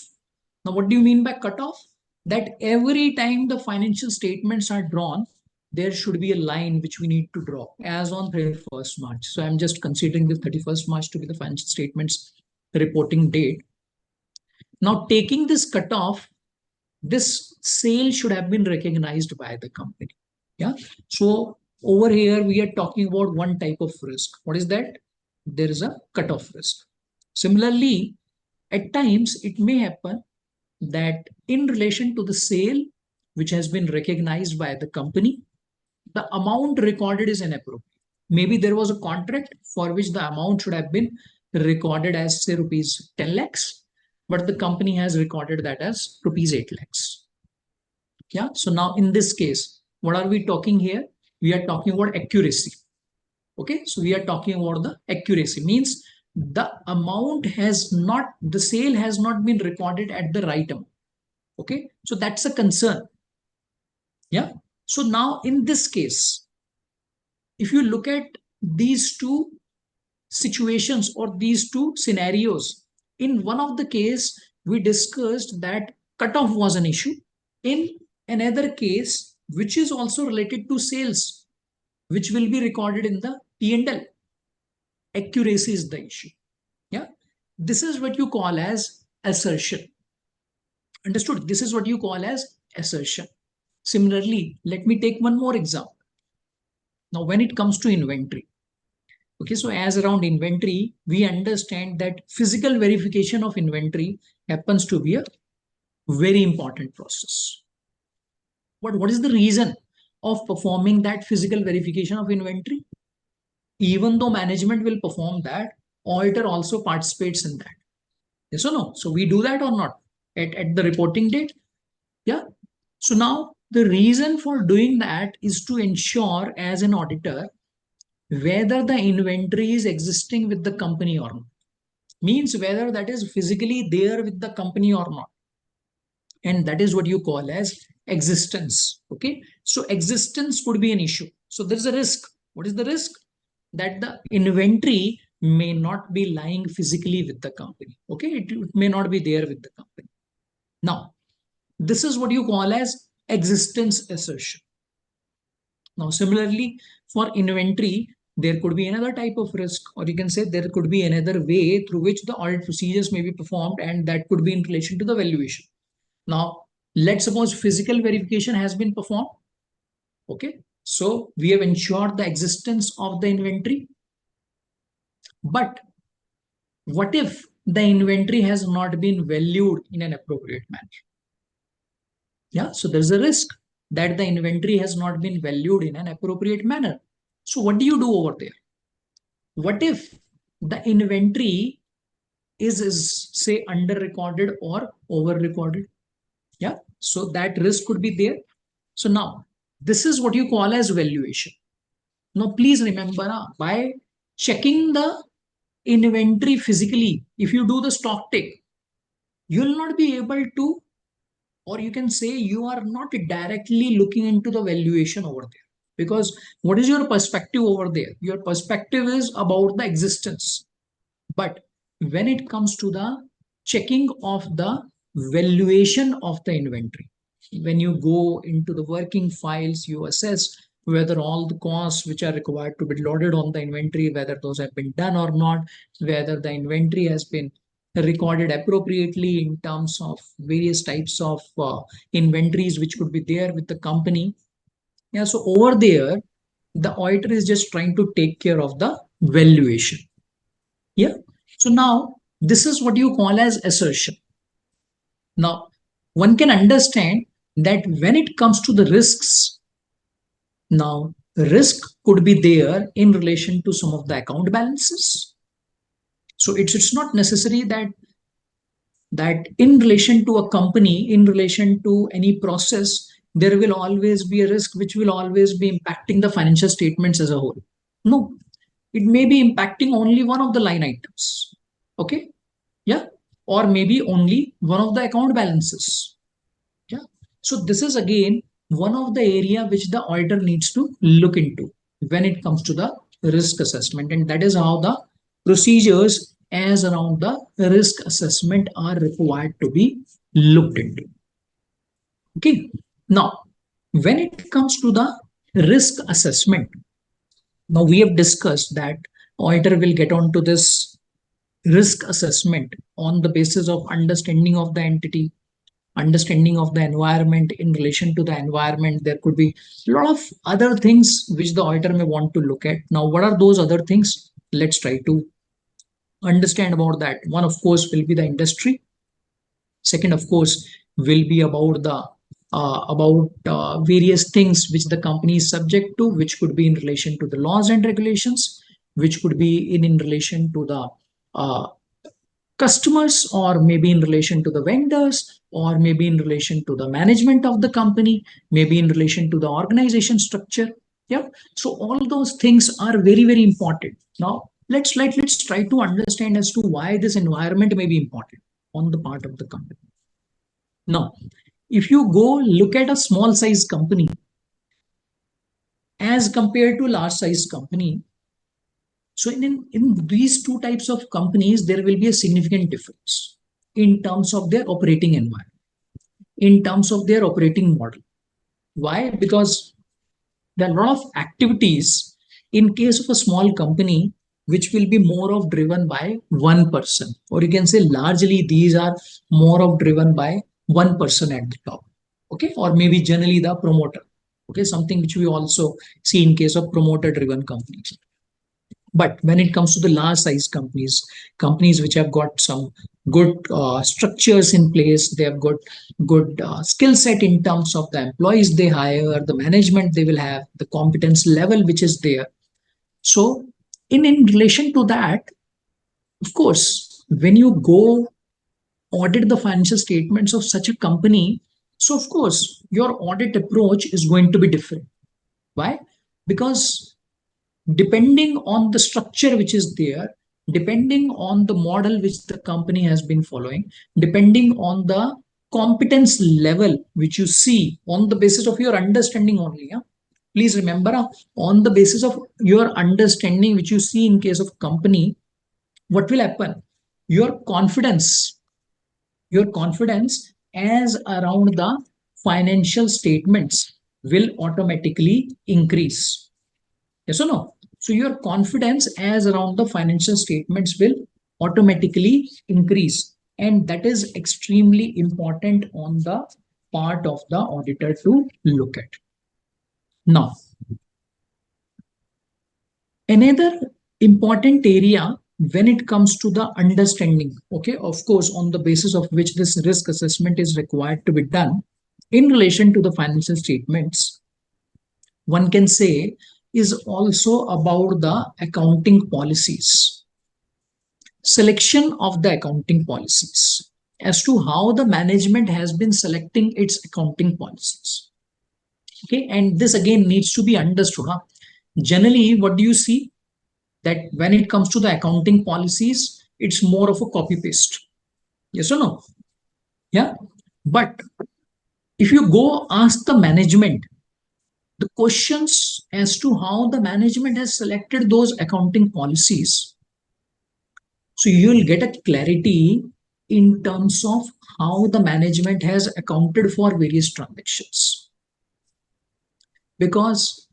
Now, what do you mean by cutoff? That every time the financial statements are drawn, there should be a line which we need to draw as on 31st March. So I'm just considering the 31st March to be the financial statements reporting date. Now, taking this cutoff, this sale should have been recognized by the company. Yeah. So over here, we are talking about one type of risk. What is that? There is a cutoff risk. Similarly, at times it may happen that in relation to the sale, which has been recognized by the company, the amount recorded is inappropriate. Maybe there was a contract for which the amount should have been recorded as say rupees 10 lakhs, but the company has recorded that as rupees 8 lakhs. Yeah. So now in this case, what are we talking here? We are talking about accuracy. Okay. So we are talking about the accuracy, means the amount has not, the sale has not been recorded at the right amount. Okay. So that's a concern. Yeah. So now in this case, if you look at these two situations or these two scenarios, in one of the case, we discussed that cutoff was an issue. In another case, which is also related to sales, which will be recorded in the P&L, accuracy is the issue. Yeah. This is what you call as assertion. Understood? This is what you call as assertion. Similarly, let me take one more example. Now, when it comes to inventory, okay, so as around inventory, we understand that physical verification of inventory happens to be a Very important process. What is the reason of performing that physical verification of inventory? Even though management will perform that, auditor also participates in that. Yes or no? So we do that or not at the reporting date? Yeah. So now the reason for doing that is to ensure as an auditor whether the inventory is existing with the company or not. Means whether that is physically there with the company or not. And that is what you call as existence. Okay. So existence could be an issue. So there is a risk. What is the risk? That the inventory may not be lying physically with the company. Okay. It may not be there with the company. Now, this is what you call as existence assertion. Now, similarly, for inventory, there could be another type of risk, or you can say there could be another way through which the audit procedures may be performed, and that could be in relation to the valuation. Now, let's suppose physical verification has been performed. Okay, so we have ensured the existence of the inventory. But what if the inventory has not been valued in an appropriate manner? Yeah, so there's a risk that the inventory has not been valued in an appropriate manner. So what do you do over there? What if the inventory is say under recorded or over recorded? Yeah, so that risk could be there. So now this is what you call as valuation. Now please remember, by checking the inventory physically, if you do the stock take, you will not be able to, or you can say you are not directly looking into the valuation over there. Because what is your perspective over there? Your perspective is about the existence. But when it comes to the checking of the valuation of the inventory, when you go into the working files, you assess whether all the costs which are required to be loaded on the inventory, whether those have been done or not, whether the inventory has been recorded appropriately in terms of various types of inventories which could be there with the company. Yeah, so over there, the auditor is just trying to take care of the valuation. Yeah. So now this is what you call as assertion. Now, one can understand that when it comes to the risks, now risk could be there in relation to some of the account balances. So it's not necessary that in relation to a company, in relation to any process, there will always be a risk which will always be impacting the financial statements as a whole. No, it may be impacting only one of the line items. Okay. Yeah. Or maybe only one of the account balances. Yeah. So this is again one of the area which the auditor needs to look into when it comes to the risk assessment. And that is how the procedures as around the risk assessment are required to be looked into. Okay. Now, when it comes to the risk assessment, now we have discussed that auditor will get on to this risk assessment on the basis of understanding of the entity, understanding of the environment. In relation to the environment, there could be a lot of other things which the auditor may want to look at. Now, what are those other things? Let's try to understand about that. One, of course, will be the industry. Second, of course, will be about the various things which the company is subject to, which could be in relation to the laws and regulations, which could be in relation to the customers, or maybe in relation to the vendors, or maybe in relation to the management of the company, maybe in relation to the organization structure. Yeah. So all those things are very, very important. Now, let's try to understand as to why this environment may be important on the part of the company. Now, if you go look at a small size company as compared to large size company, so in these two types of companies, there will be a significant difference in terms of their operating environment, in terms of their operating model. Why? Because there are a lot of activities in case of a small company which will be more of driven by one person, or you can say largely these are more of driven by one person at the top. Okay, or maybe generally the promoter. Okay, something which we also see in case of promoter driven companies. But when it comes to the large size companies, companies which have got some good structures in place, they have got good skill set in terms of the employees they hire, the management they will have, the competence level which is there. So in relation to that, of course, when you go audit the financial statements of such a company, so of course your audit approach is going to be different. Why? Because depending on the structure which is there, depending on the model which the company has been following, depending on the competence level which you see on the basis of your understanding only. Yeah? Please remember, on the basis of your understanding which you see in case of company, what will happen? Your confidence as around the financial statements will automatically increase. Yes or no? So your confidence as around the financial statements will automatically increase. And that is extremely important on the part of the auditor to look at. Now, another important area when it comes to the understanding, okay, of course, on the basis of which this risk assessment is required to be done in relation to the financial statements, one can say is also about the accounting policies. Selection of the accounting policies as to how the management has been selecting its accounting policies. Okay, and this again needs to be understood. Generally, what do you see? That when it comes to the accounting policies, it's more of a copy paste. Yes or no? Yeah. But if you go ask the management, the questions as to how the management has selected those accounting policies, so you'll get a clarity in terms of how the management has accounted for various transactions. Because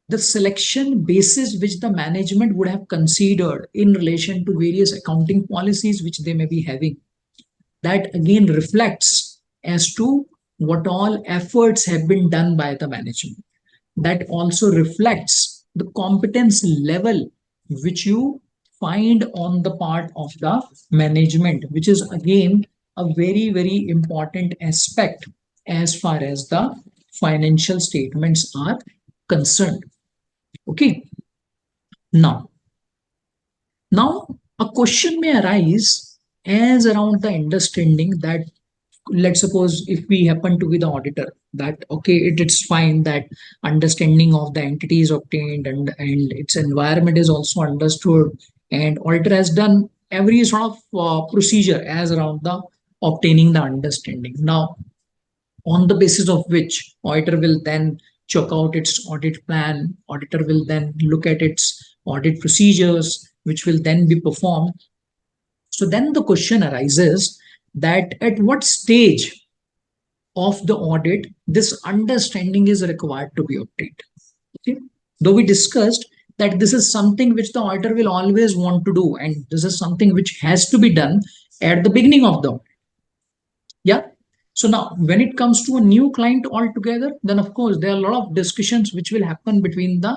the selection basis which the management would have considered in relation to various accounting policies which they may be having, that again reflects as to what all efforts have been done by the management. That also reflects the competence level which you find on the part of the management, which is again a very, very important aspect as far as the financial statements are concerned. Okay. Now a question may arise as around the understanding that, let's suppose if we happen to be the auditor, that okay, it's fine that understanding of the entity is obtained and its environment is also understood, and auditor has done every sort of procedure as around the obtaining the understanding. Now, on the basis of which auditor will then check out its audit plan, auditor will then look at its audit procedures, which will then be performed. So then the question arises that at what stage of the audit this understanding is required to be obtained. Okay? Though we discussed that this is something which the auditor will always want to do, and this is something which has to be done at the beginning of the audit. Yeah. So now when it comes to a new client altogether, then of course there are a lot of discussions which will happen between the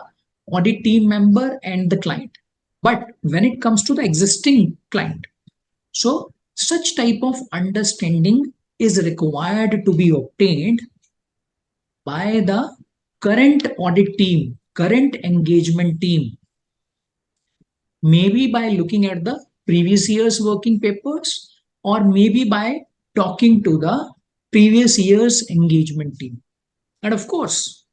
audit team member and the client. But when it comes to the existing client, so such type of understanding is required to be obtained by the current audit team, current engagement team. Maybe by looking at the previous year's working papers, or maybe by talking to the previous year's engagement team. And of course,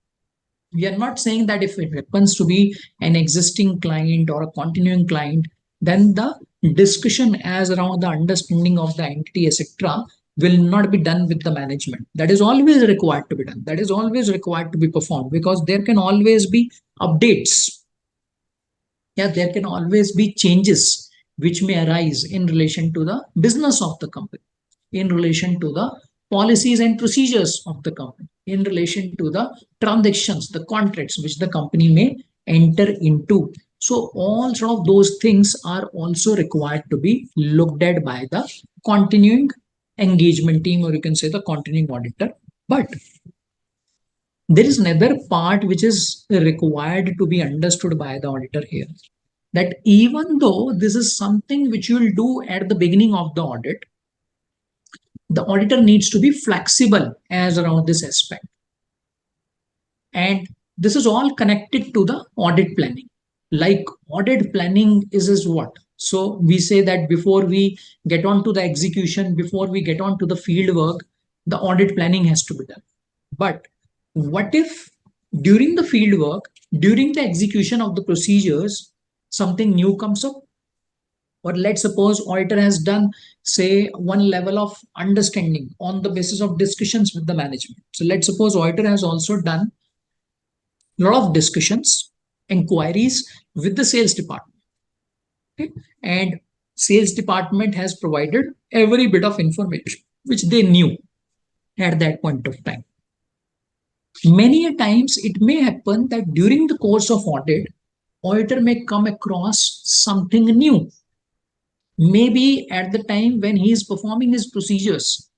we are not saying that if it happens to be an existing client or a continuing client, then the discussion as around the understanding of the entity, etc., will not be done with the management. That is always required to be done. That is always required to be performed, because there can always be updates. Yeah, there can always be changes which may arise in relation to the business of the company, in relation to the policies and procedures of the company, in relation to the transactions, the contracts which the company may enter into. So all sort of those things are also required to be looked at by the continuing engagement team, or you can say the continuing auditor. But There is another part which is required to be understood by the auditor here, that even though this is something which you will do at the beginning of the audit, the auditor needs to be flexible as around this aspect. And this is all connected to the audit planning. Like audit planning is what? So we say that before we get on to the execution, before we get on to the field work, the audit planning has to be done. But what if during the field work, during the execution of the procedures, something new comes up? Or let's suppose auditor has done, say, one level of understanding on the basis of discussions with the management. So let's suppose auditor has also done a lot of discussions, inquiries with the sales department. Okay? And sales department has provided every bit of information which they knew at that point of time. Many a times it may happen that during the course of audit, auditor may come across something new. Maybe at the time when he is performing his procedures,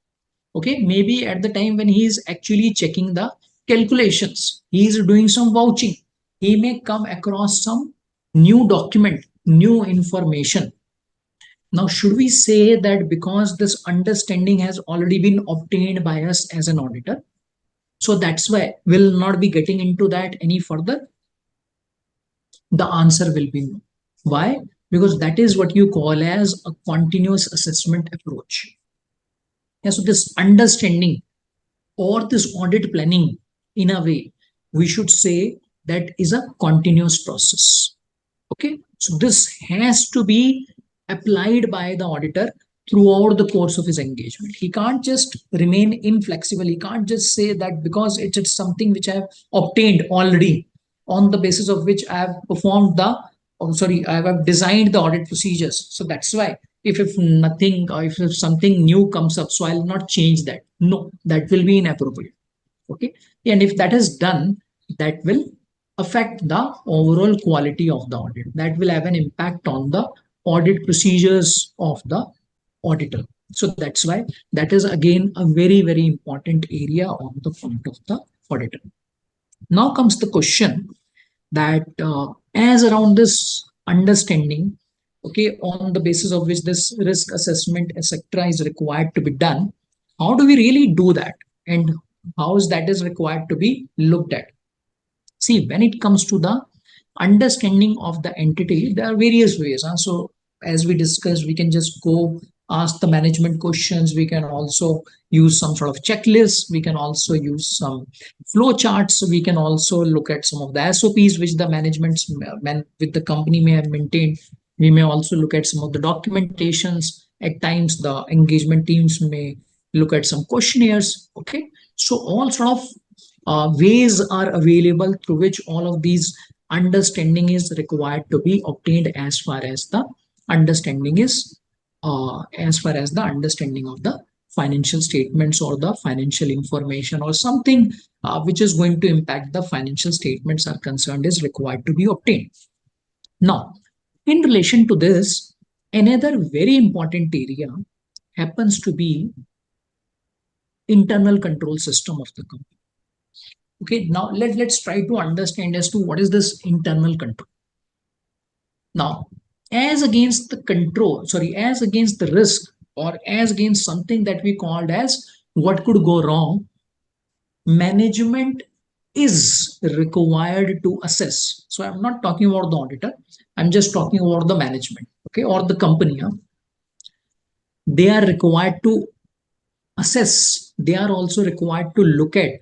okay, maybe at the time when he is actually checking the calculations, he is doing some vouching, he may come across some new document, new information. Now, should we say that because this understanding has already been obtained by us as an auditor, so that's why we'll not be getting into that any further? The answer will be no. Why? Because that is what you call as a continuous assessment approach. Yeah, so this understanding or this audit planning, in a way, we should say that is a continuous process. Okay, so this has to be applied by the auditor throughout the course of his engagement. He can't just remain inflexible. He can't just say that because it's something which I have obtained already, on the basis of which I have performed the, I have designed the audit procedures. So that's why if nothing, or if something new comes up, so I'll not change that. No, that will be inappropriate. Okay, and if that is done, that will affect the overall quality of the audit. That will have an impact on the audit procedures of the auditor. So that's why that is again a very, very important area on the part of the auditor. Now comes the question that as around this understanding, okay, on the basis of which this risk assessment, etc., is required to be done, how do we really do that? And how is that is required to be looked at? See, when it comes to the understanding of the entity, there are various ways. So as we discussed, we can just go ask the management questions. We can also use some sort of checklist. We can also use some flow charts. We can also look at some of the SOPs which the management with the company may have maintained. We may also look at some of the documentations. At times, the engagement teams may look at some questionnaires. Okay, so all sort of ways are available through which all of these understanding is required to be obtained as far as the understanding is as far as the understanding of the financial statements or the financial information or something which is going to impact the financial statements are concerned is required to be obtained. Now, in relation to this, another very important area happens to be internal control system of the company. Okay, now let's try to understand as to what is this internal control. Now, as against the control, as against the risk or as against something that we called as what could go wrong, management is required to assess. So I'm not talking about the auditor. I'm just talking about the management, okay, or the company. They are required to assess. They are also required to look at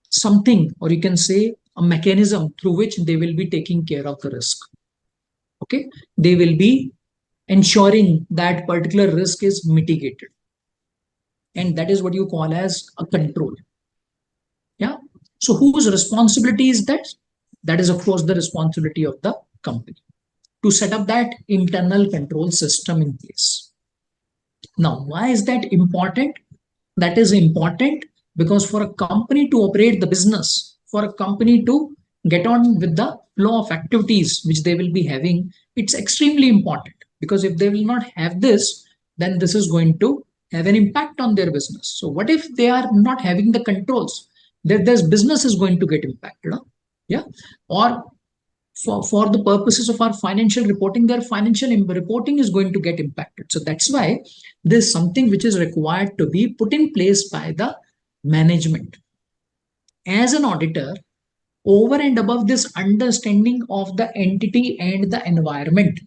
something, or you can say a mechanism through which they will be taking care of the risk. Okay, they will be ensuring that particular risk is mitigated. And that is what you call as a control. Yeah. So whose responsibility is that? That is, of course, the responsibility of the company to set up that internal control system in place. Now, why is that important? That is important because for a company to operate the business, for a company to get on with the flow of activities which they will be having, it's extremely important, because if they will not have this, then this is going to have an impact on their business. So what if they are not having the controls? There's business is going to get impacted. Yeah. Or for the purposes of our financial reporting, their financial reporting is going to get impacted. So that's why there's something which is required to be put in place by the management. As an auditor, over and above this understanding of the entity and the environment,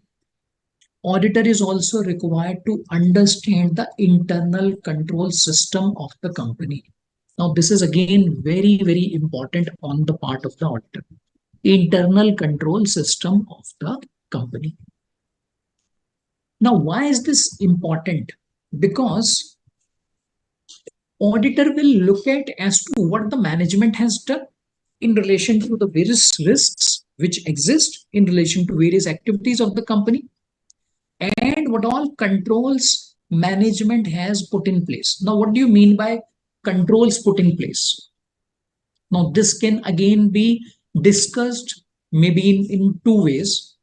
auditor is also required to understand the internal control system of the company. Now, this is again very, very important on the part of the auditor. Internal control system of the company. Now, why is this important? Because auditor will look at as to what the management has done in relation to the various risks which exist in relation to various activities of the company, and what all controls management has put in place. Now, what do you mean by controls put in place? Now, this can again be discussed maybe in two ways.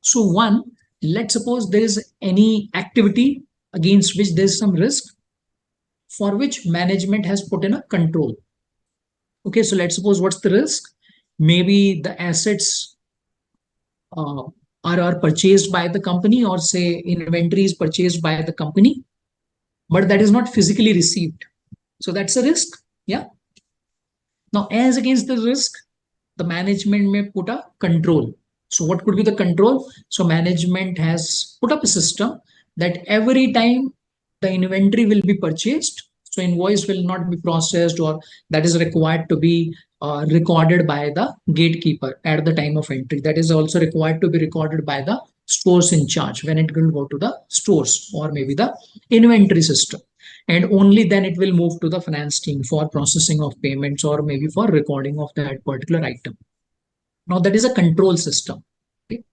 So one, let's suppose there is any activity against which there is some risk for which management has put in a control. Okay, so let's suppose what's the risk? Maybe the assets are purchased by the company, or say inventory is purchased by the company, but that is not physically received. So that's a risk. Yeah. Now, as against the risk, the management may put a control. So what could be the control? So management has put up a system that every time the inventory will be purchased, so invoice will not be processed, or that is required to be recorded by the gatekeeper at the time of entry. That is also required to be recorded by the stores in charge when it will go to the stores or maybe the inventory system. And only then it will move to the finance team for processing of payments or maybe for recording of that particular item. Now, that is a control system. Okay?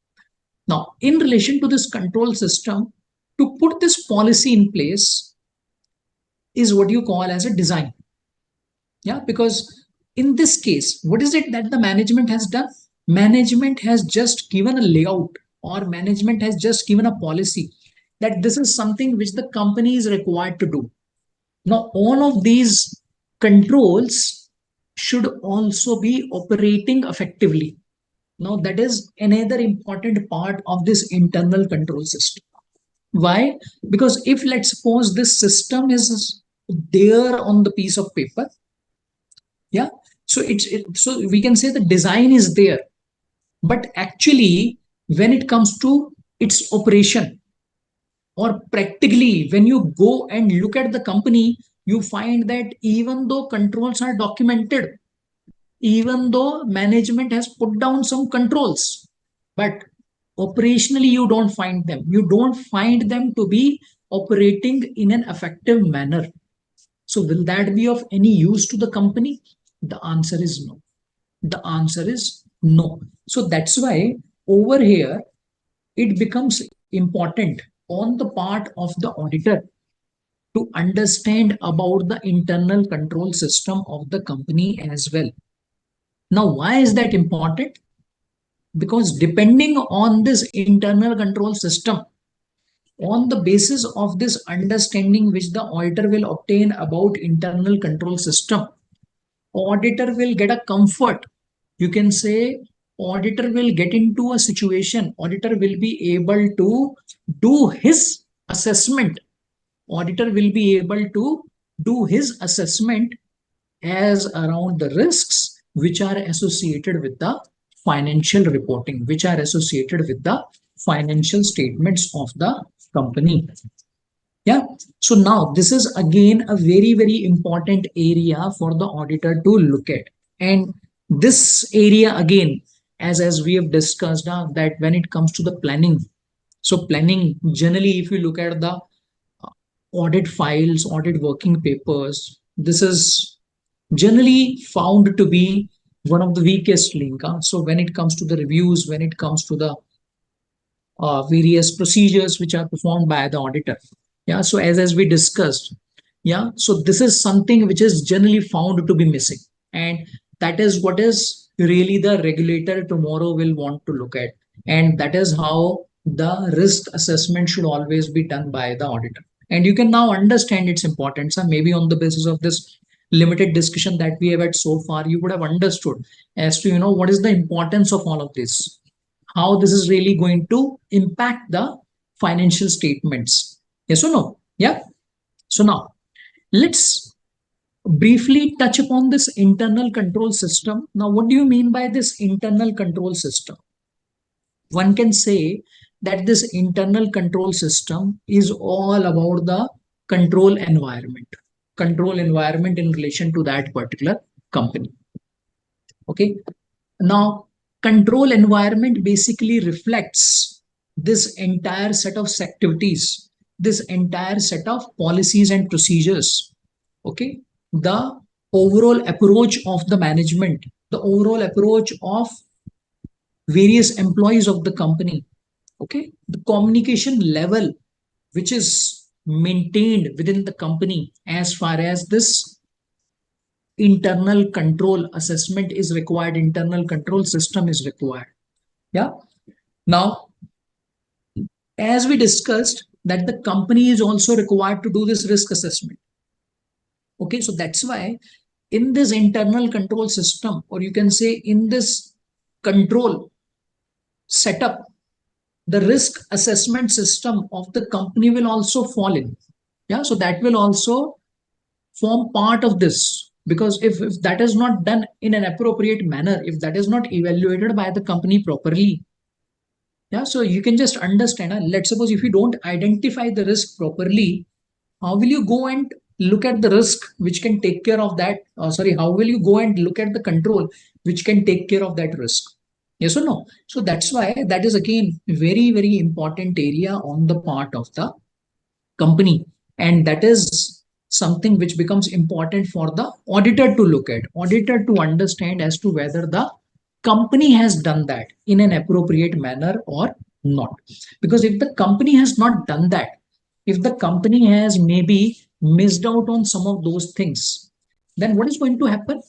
Now, in relation to this control system, to put this policy in place is what you call as a design. Yeah, because in this case, what is it that the management has done? Management has just given a layout, or management has just given a policy that this is something which the company is required to do. Now, all of these controls should also be operating effectively. Now, that is another important part of this internal control system. Why? Because if, let's suppose, this system is there on the piece of paper, yeah, so so we can say the design is there, but actually when it comes to its operation, or practically when you go and look at the company, you find that even though controls are documented, even though management has put down some controls, but operationally you don't find them. You don't find them to be operating in an effective manner. So will that be of any use to the company? The answer is no. The answer is no. So that's why over here it becomes important on the part of the auditor to understand about the internal control system of the company as well. Now, why is that important? Because depending on this internal control system, on the basis of this understanding which the auditor will obtain about internal control system, auditor will get a comfort. You can say auditor will get into a situation, auditor will be able to do his assessment. Auditor will be able to do his assessment as around the risks which are associated with the financial reporting, which are associated with the financial statements of the company. Yeah. So now this is again a very, very important area for the auditor to look at. And this area again, as we have discussed that when it comes to the planning, so planning generally, if you look at the audit files, audit working papers, this is generally found to be one of the weakest link. So when it comes to the reviews, when it comes to the various procedures which are performed by the auditor. Yeah, so as we discussed, yeah, so this is something which is generally found to be missing, and that is what is really the regulator tomorrow will want to look at, and that is how the risk assessment should always be done by the auditor. And you can now understand its importance, and maybe on the basis of this limited discussion that we have had so far, you would have understood as to, what is the importance of all of this, how this is really going to impact the financial statements. Yes or no? Yeah. So now let's briefly touch upon this internal control system. Now, what do you mean by this internal control system? One can say that this internal control system is all about the control environment in relation to that particular company. Okay. Now, control environment basically reflects this entire set of activities, this entire set of policies and procedures. Okay. The overall approach of the management, the overall approach of various employees of the company. Okay. The communication level which is maintained within the company as far as this internal control assessment is required, internal control system is required. Yeah. Now, as we discussed that the company is also required to do this risk assessment. Okay. So that's why in this internal control system, or you can say in this control setup, the risk assessment system of the company will also fall in. Yeah. So that will also form part of this, because if that is not done in an appropriate manner, if that is not evaluated by the company properly, yeah, so you can just understand, let's suppose if you don't identify the risk properly, how will you go and look at the risk which can take care of that? How will you go and look at the control which can take care of that risk? Yes or no? So that's why that is again very, very important area on the part of the company. And that is something which becomes important for the auditor to look at, auditor to understand as to whether the company has done that in an appropriate manner or not. Because if the company has not done that, if the company has maybe missed out on some of those things, then what is going to happen?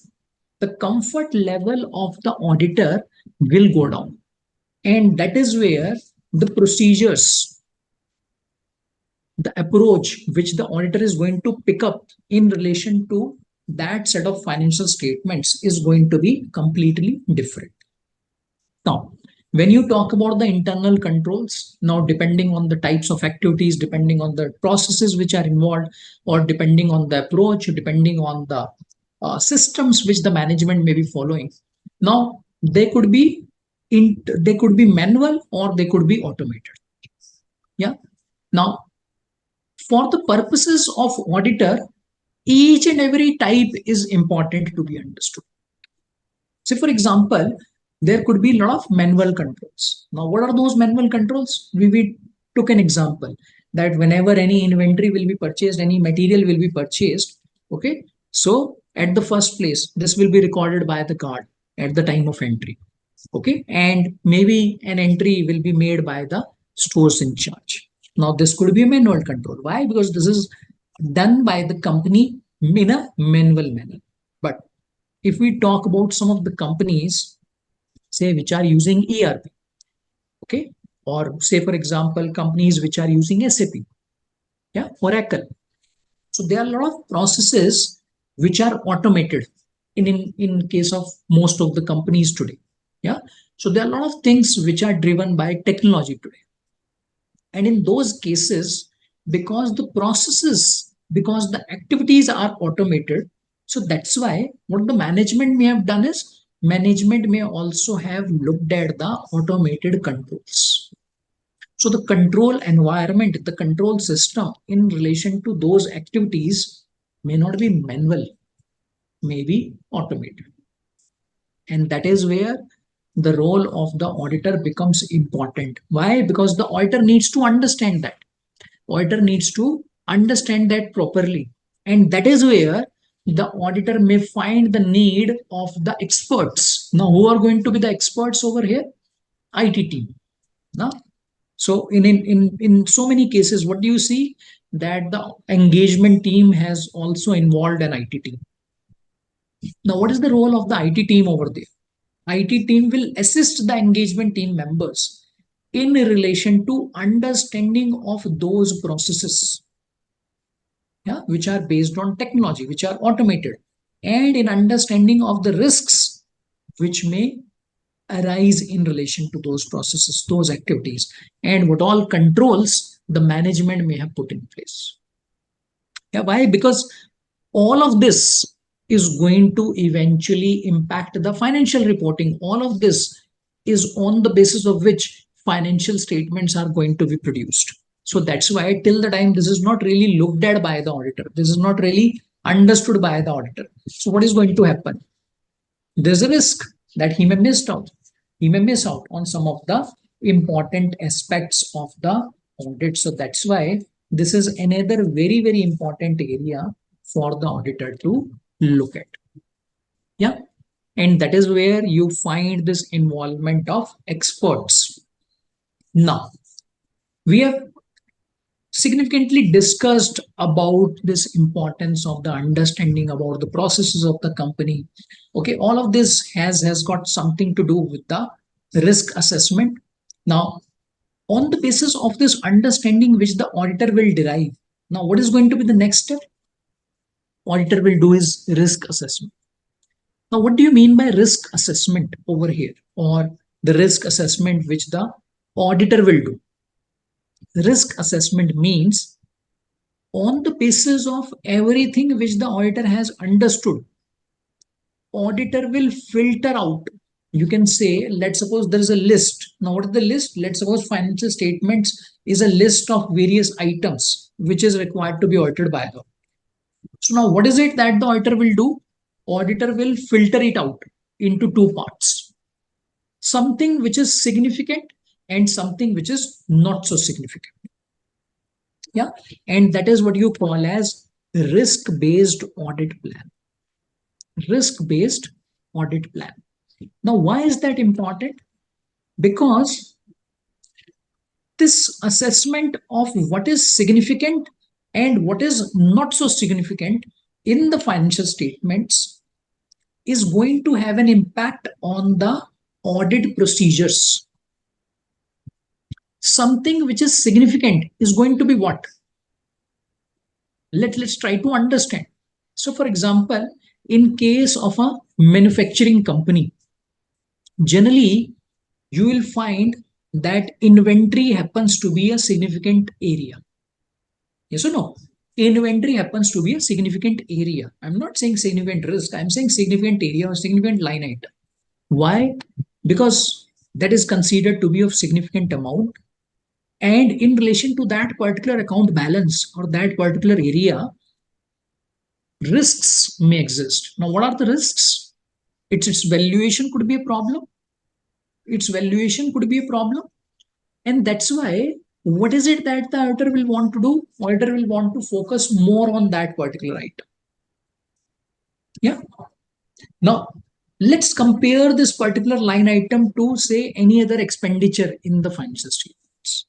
The comfort level of the auditor will go down. And that is where the procedures, the approach which the auditor is going to pick up in relation to that set of financial statements is going to be completely different. Now, when you talk about the internal controls, now depending on the types of activities, depending on the processes which are involved, or depending on the approach, depending on the systems which the management may be following, now they could be manual or they could be automated. Yeah. Now, for the purposes of auditor, each and every type is important to be understood. So, for example, there could be a lot of manual controls. Now, what are those manual controls? We took an example that whenever any inventory will be purchased, any material will be purchased. Okay. So, at the first place, this will be recorded by the card at the time of entry. Okay. And maybe an entry will be made by the stores in charge. Now, this could be a manual control. Why? Because this is done by the company in a manual manner. But if we talk about some of the companies, say, which are using ERP, okay, or say, for example, companies which are using SAP, yeah, Oracle. So there are a lot of processes which are automated in case of most of the companies today. Yeah. So there are a lot of things which are driven by technology today. And in those cases, because the processes, because the activities are automated, so that's why what the management may have done is, management may also have looked at the automated controls. So the control environment, the control system in relation to those activities may not be manual, may be automated. And that is where the role of the auditor becomes important. Why? Because the auditor needs to understand that. Auditor needs to understand that properly. And that is where the auditor may find the need of the experts. Now, who are going to be the experts over here? IT team. Now, so in so many cases, what do you see? That the engagement team has also involved an IT team. Now, what is the role of the IT team over there? IT team will assist the engagement team members in relation to understanding of those processes, yeah, which are based on technology, which are automated. and in understanding of the risks which may arise in relation to those processes, those activities, and what all controls the management may have put in place. Yeah, why? Because all of this is going to eventually impact the financial reporting. All of this is on the basis of which financial statements are going to be produced. So that's why till the time this is not really looked at by the auditor, this is not really understood by the auditor. So what is going to happen? There's a risk that he may miss out. He may miss out on some of the important aspects of the audit. So that's why this is another very, very important area for the auditor to look at. Yeah. And that is where you find this involvement of experts. Now, we have significantly discussed about this importance of the understanding about the processes of the company. Okay, all of this has got something to do with the risk assessment. Now, on the basis of this understanding which the auditor will derive, now what is going to be the next step? Auditor will do his risk assessment. Now, what do you mean by risk assessment over here, or the risk assessment which the auditor will do? Risk assessment means on the basis of everything which the auditor has understood, auditor will filter out. You can say, let's suppose there is a list. Now, what is the list? Let's suppose financial statements is a list of various items which is required to be audited by the. So now what is it that the auditor will do? Auditor will filter it out into two parts. Something which is significant and something which is not so significant. Yeah, and that is what you call as risk-based audit plan. Risk-based audit plan. Now, why is that important? Because this assessment of what is significant and what is not so significant in the financial statements is going to have an impact on the audit procedures. Something which is significant is going to be what? Let's try to understand. So, for example, in case of a manufacturing company, generally you will find that inventory happens to be a significant area. Yes or no? Inventory happens to be a significant area. I'm not saying significant risk. I'm saying significant area or significant line item. Why? Because that is considered to be of significant amount. And in relation to that particular account balance or that particular area, risks may exist. Now, what are the risks? Its valuation could be a problem. Its valuation could be a problem. And that's why, what is it that the auditor will want to do? Auditor will want to focus more on that particular item. Yeah. Now, let's compare this particular line item to, say, any other expenditure in the financial statements.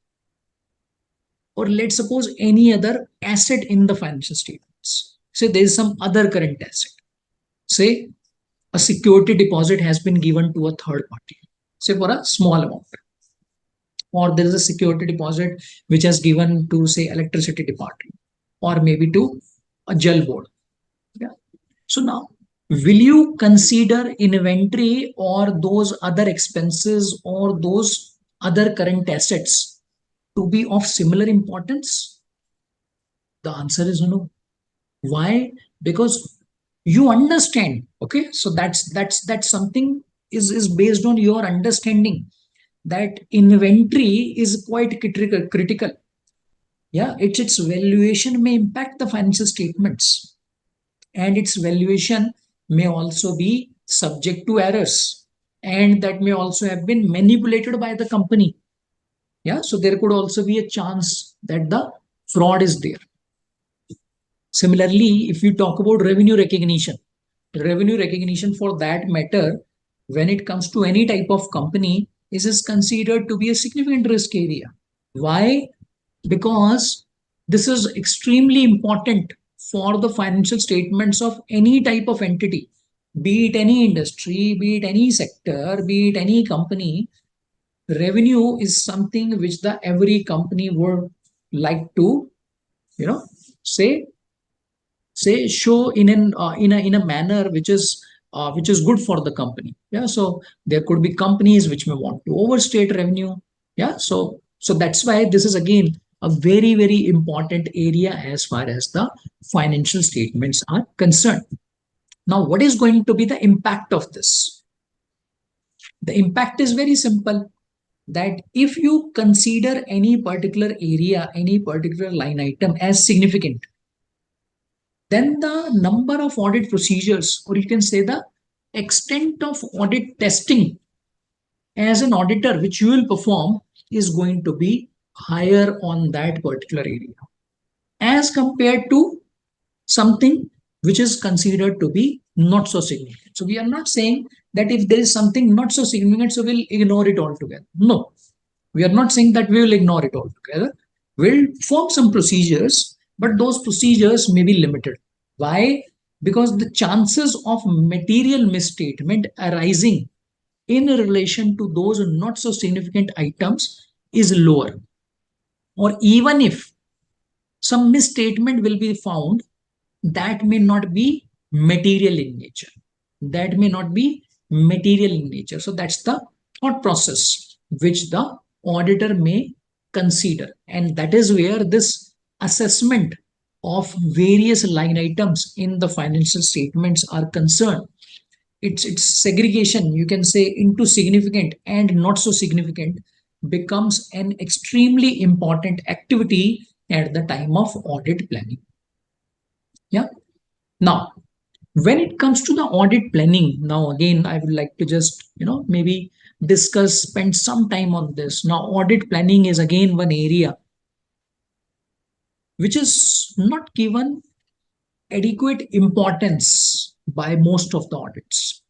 Or let's suppose any other asset in the financial statements. Say there is some other current asset. Say a security deposit has been given to a third party, say for a small amount. Or there is a security deposit which has given to, say, electricity department, or maybe to a Jal board. Yeah. So now, will you consider inventory or those other expenses or those other current assets to be of similar importance? The answer is no. Why? Because you understand. Okay, so that's something is based on your understanding that inventory is quite critical. Yeah, its valuation may impact the financial statements, and its valuation may also be subject to errors, and that may also have been manipulated by the company. Yeah, so there could also be a chance that the fraud is there. Similarly, if you talk about revenue recognition for that matter, when it comes to any type of company, is considered to be a significant risk area. Why? Because this is extremely important for the financial statements of any type of entity, be it any industry, be it any sector, be it any company. Revenue is something which every company would like to, say, say show in a manner which is good for the company. Yeah, so there could be companies which may want to overstate revenue. Yeah, so that's why this is again a very, very important area as far as the financial statements are concerned. Now, what is going to be the impact of this? The impact is very simple, that if you consider any particular area, any particular line item as significant, then the number of audit procedures, or you can say the extent of audit testing as an auditor which you will perform, is going to be higher on that particular area as compared to something which is considered to be not so significant. So we are not saying that if there is something not so significant, so we'll ignore it altogether. No, we are not saying that we will ignore it altogether. We'll form some procedures, but those procedures may be limited. Why? Because the chances of material misstatement arising in relation to those not so significant items is lower. Or even if some misstatement will be found, that may not be material in nature. That may not be material in nature. So that's the thought process which the auditor may consider. And that is where this assessment of various line items in the financial statements are concerned. Its segregation, you can say, into significant and not so significant becomes an extremely important activity at the time of audit planning. Yeah. Now, when it comes to the audit planning, now again, I would like to just, maybe spend some time on this. Now, audit planning is again one area which is not given adequate importance by most of the audits.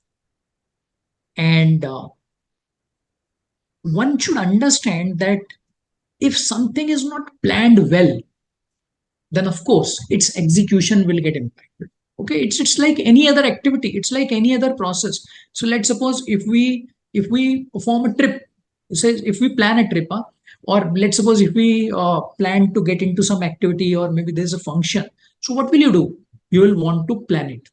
And one should understand that if something is not planned well, then of course its execution will get impacted. Okay, it's like any other activity, it's like any other process. So let's suppose if we perform a trip, say if we plan a trip, or let's suppose if we plan to get into some activity, or maybe there's a function. So what will you do? You will want to plan it.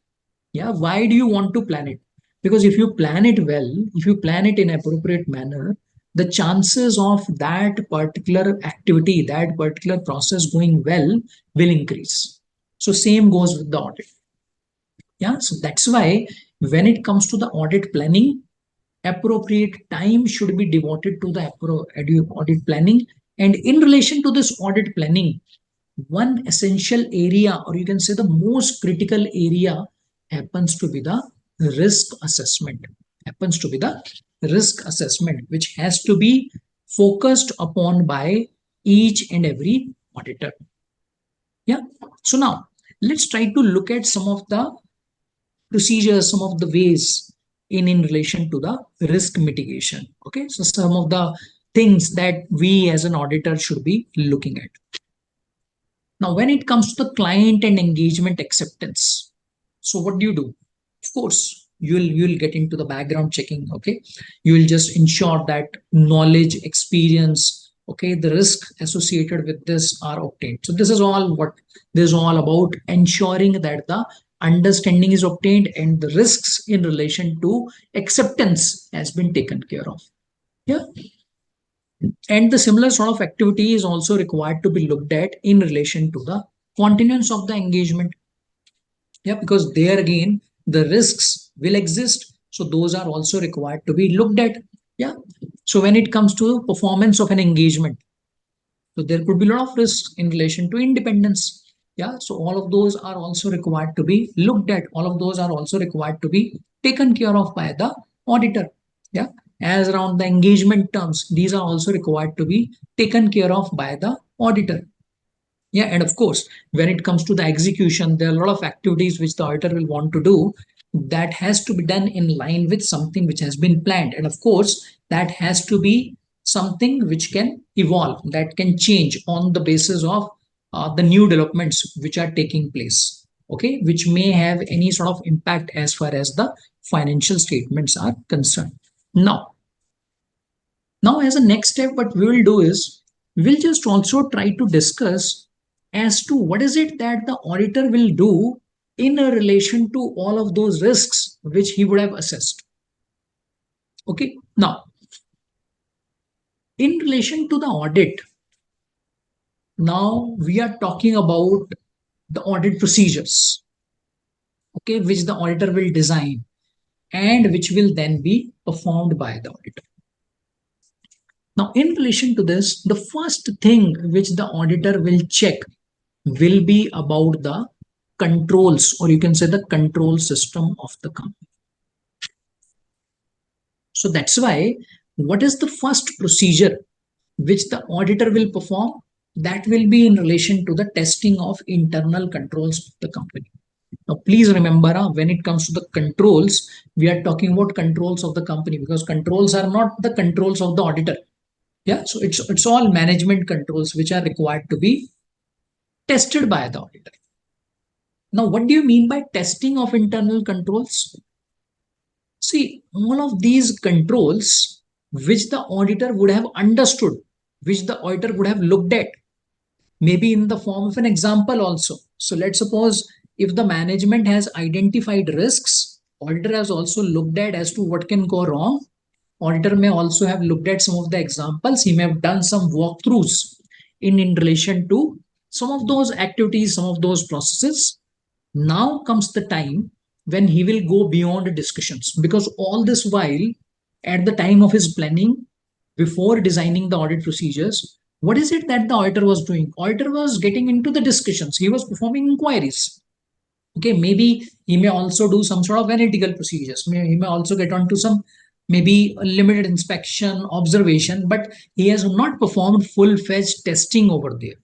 Yeah, why do you want to plan it? Because if you plan it well, if you plan it in appropriate manner, the chances of that particular activity, that particular process going well will increase. So same goes with the audit. Yeah, so that's why when it comes to the audit planning, appropriate time should be devoted to the audit planning. And in relation to this audit planning, one essential area, or you can say the most critical area, happens to be the risk assessment. Happens to be the risk assessment, which has to be focused upon by each and every auditor. Yeah. So now let's try to look at some of the procedures, some of the ways in relation to the risk mitigation. Okay, so some of the things that we as an auditor should be looking at. Now, when it comes to the client and engagement acceptance, so what do? Of course, you'll get into the background checking. Okay, you will just ensure that knowledge, experience, okay, the risk associated with this are obtained. So this is all what this is all about, ensuring that the understanding is obtained and the risks in relation to acceptance has been taken care of. Yeah. And the similar sort of activity is also required to be looked at in relation to the continuance of the engagement. Yeah, because there again, the risks will exist. So those are also required to be looked at. Yeah. So when it comes to performance of an engagement, so there could be a lot of risks in relation to independence. Yeah, so all of those are also required to be looked at. All of those are also required to be taken care of by the auditor. Yeah, as around the engagement terms, these are also required to be taken care of by the auditor. Yeah, and of course, when it comes to the execution, there are a lot of activities which the auditor will want to do that has to be done in line with something which has been planned. And of course, that has to be something which can evolve, that can change on the basis of the new developments which are taking place, okay, which may have any sort of impact as far as the financial statements are concerned. Now as a next step, what we will do is we'll just also try to discuss as to what is it that the auditor will do in a relation to all of those risks which he would have assessed. Okay, now in relation to the audit, now we are talking about the audit procedures, okay, which the auditor will design and which will then be performed by the auditor. Now, in relation to this, the first thing which the auditor will check will be about the controls, or you can say the control system of the company. So that's why, what is the first procedure which the auditor will perform? That will be in relation to the testing of internal controls of the company. Now, please remember, when it comes to the controls, we are talking about controls of the company, because controls are not the controls of the auditor. Yeah, so it's all management controls which are required to be tested by the auditor. Now, what do you mean by testing of internal controls? See, all of these controls which the auditor would have understood, which the auditor would have looked at, maybe in the form of an example also. So let's suppose if the management has identified risks, auditor has also looked at as to what can go wrong. Auditor may also have looked at some of the examples. He may have done some walkthroughs in relation to some of those activities, some of those processes. Now comes the time when he will go beyond discussions, because all this while, at the time of his planning, before designing the audit procedures, what is it that the auditor was doing? Auditor was getting into the discussions. He was performing inquiries. Okay, maybe he may also do some sort of analytical procedures. He may also get onto some maybe a limited inspection, observation, but he has not performed full-fledged testing over there.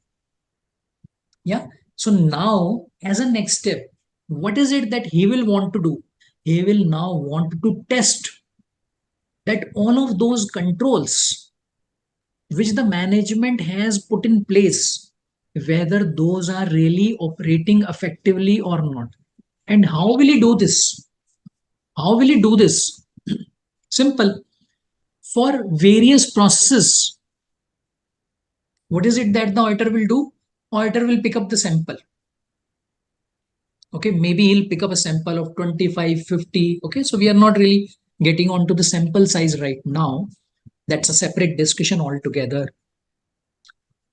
Yeah. So now, as a next step, what is it that he will want to do? He will now want to test that all of those controls which the management has put in place, whether those are really operating effectively or not. And how will he do this? How will he do this? Simple. For various processes, what is it that the auditor will do? Auditor will pick up the sample. Okay, maybe he'll pick up a sample of 25, 50. Okay, so we are not really getting onto the sample size right now. That's a separate discussion altogether.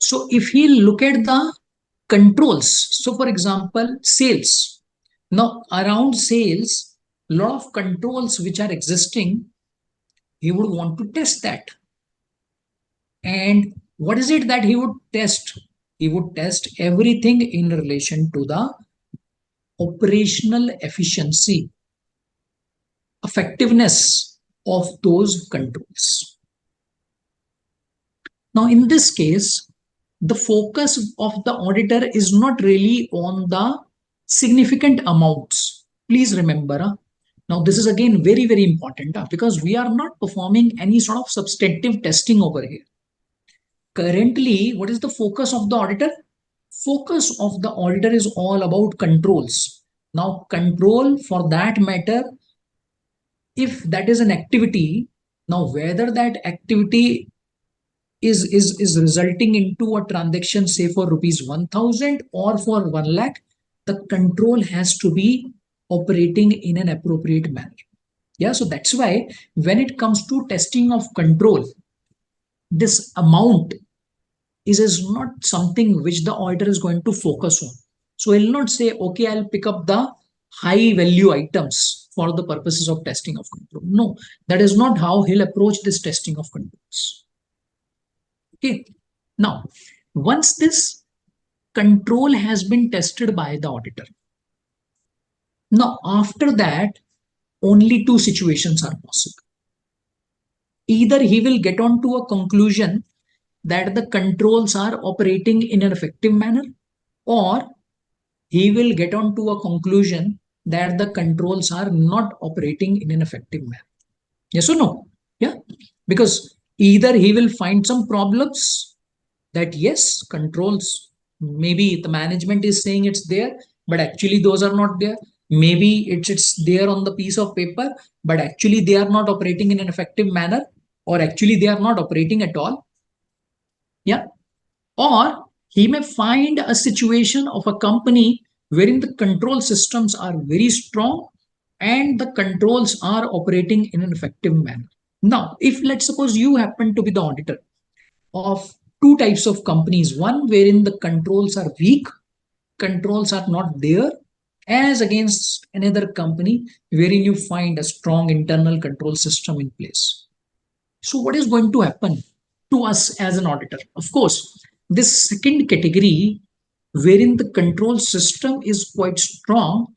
So if he look at the controls, so for example, sales. Now around sales, a lot of controls which are existing, he would want to test that. And what is it that he would test? He would test everything in relation to the operational efficiency, effectiveness of those controls. Now, in this case, the focus of the auditor is not really on the significant amounts. Please remember, now this is again very, very important because we are not performing any sort of substantive testing over here. Currently, what is the focus of the auditor? Focus of the auditor is all about controls. Now, control for that matter, if that is an activity, now whether that activity is resulting into a transaction, say for rupees 1,000 or for 1 lakh, the control has to be operating in an appropriate manner. Yeah, so that's why when it comes to testing of control, this amount is not something which the auditor is going to focus on. So he'll not say, okay, I'll pick up the high value items for the purposes of testing of control. No, that is not how he'll approach this testing of controls. Okay. Now, once this control has been tested by the auditor, now after that, only two situations are possible. Either he will get on to a conclusion that the controls are operating in an effective manner, or he will get on to a conclusion that the controls are not operating in an effective manner. Yes or no? Yeah, because either he will find some problems that yes, controls, maybe the management is saying it's there, but actually those are not there. Maybe it's there on the piece of paper, but actually they are not operating in an effective manner, or actually they are not operating at all. Yeah. Or he may find a situation of a company wherein the control systems are very strong and the controls are operating in an effective manner. Now, if let's suppose you happen to be the auditor of two types of companies, one wherein the controls are weak, controls are not there, as against another company wherein you find a strong internal control system in place. So what is going to happen to us as an auditor? Of course, this second category wherein the control system is quite strong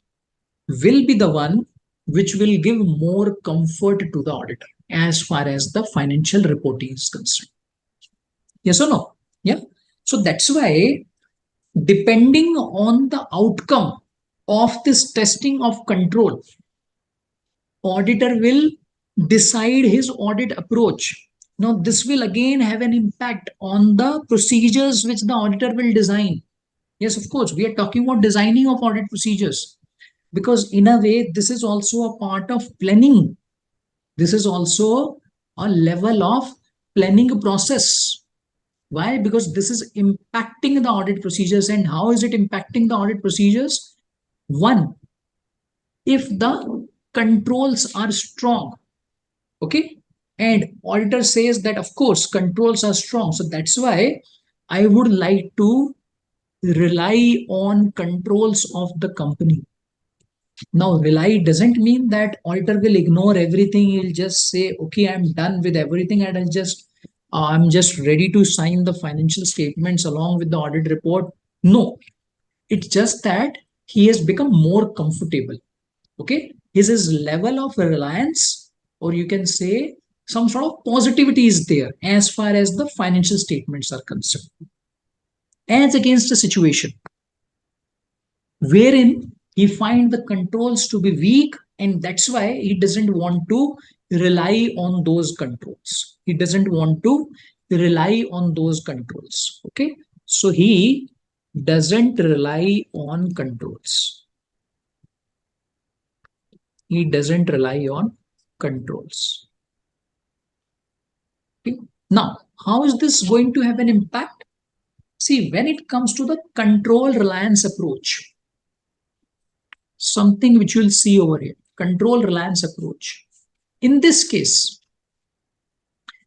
will be the one which will give more comfort to the auditor as far as the financial reporting is concerned. Yes or no? Yeah. So that's why, depending on the outcome of this testing of control, auditor will decide his audit approach. Now, this will again have an impact on the procedures which the auditor will design. Yes, of course, we are talking about designing of audit procedures, because in a way, this is also a part of planning. This is also a level of planning process. Why? Because this is impacting the audit procedures. And how is it impacting the audit procedures? One, if the controls are strong, okay, and auditor says that of course controls are strong, so that's why I would like to rely on controls of the company. Now, rely doesn't mean that auditor will ignore everything. He'll just say, okay, I'm done with everything and I'm just ready to sign the financial statements along with the audit report. No, it's just that he has become more comfortable. Okay, his level of reliance, or you can say some sort of positivity, is there as far as the financial statements are concerned, as against a situation wherein he finds the controls to be weak, and that's why he doesn't want to rely on those controls. He doesn't want to rely on those controls. Okay, so he doesn't rely on controls. He doesn't rely on controls. Okay. Now, how is this going to have an impact? See, when it comes to the control reliance approach, something which you'll see over here, control reliance approach. In this case,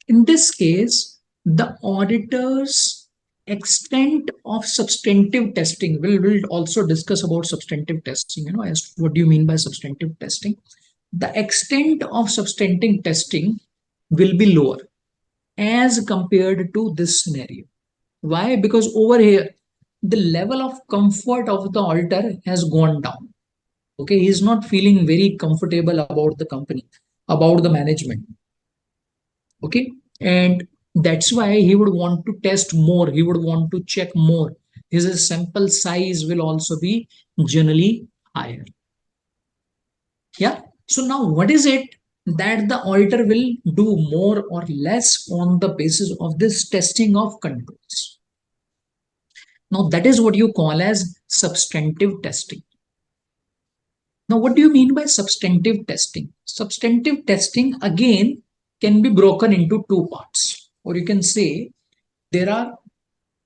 the auditor's extent of substantive testing, we'll also discuss about substantive testing, as what do you mean by substantive testing? The extent of substantive testing will be lower as compared to this scenario. Why? Because over here, the level of comfort of the auditor has gone down. Okay, he's not feeling very comfortable about the company, about the management. Okay, and that's why he would want to test more. He would want to check more. His sample size will also be generally higher. Yeah. So now what is it that the auditor will do more or less on the basis of this testing of controls? Now that is what you call as substantive testing. Now, what do you mean by substantive testing? Substantive testing again can be broken into two parts, or you can say there are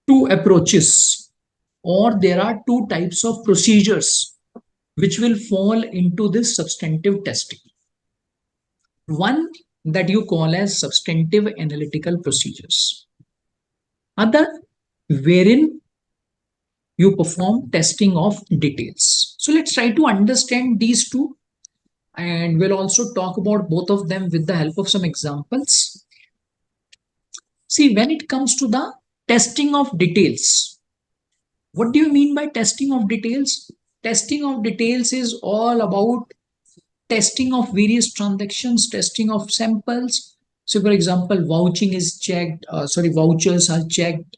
two approaches, or there are two types of procedures which will fall into this substantive testing. One that you call as substantive analytical procedures. Other, wherein you perform testing of details. So let's try to understand these two, and we'll also talk about both of them with the help of some examples. See, when it comes to the testing of details, what do you mean by testing of details? Testing of details is all about testing of various transactions, testing of samples. So for example, vouching is checked, vouchers are checked,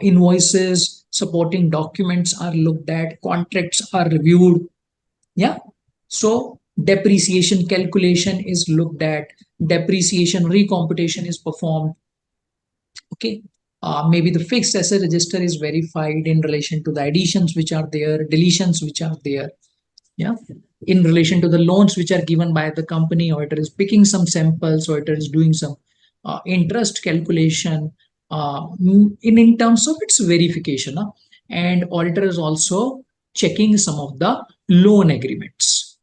invoices, supporting documents are looked at, contracts are reviewed. Yeah. So depreciation calculation is looked at, depreciation recomputation is performed. Okay. Maybe the fixed asset register is verified in relation to the additions which are there, deletions which are there. Yeah. In relation to the loans which are given by the company, auditor is picking some samples, auditor is doing some interest calculation in terms of its verification. And auditor is also checking some of the loan agreements.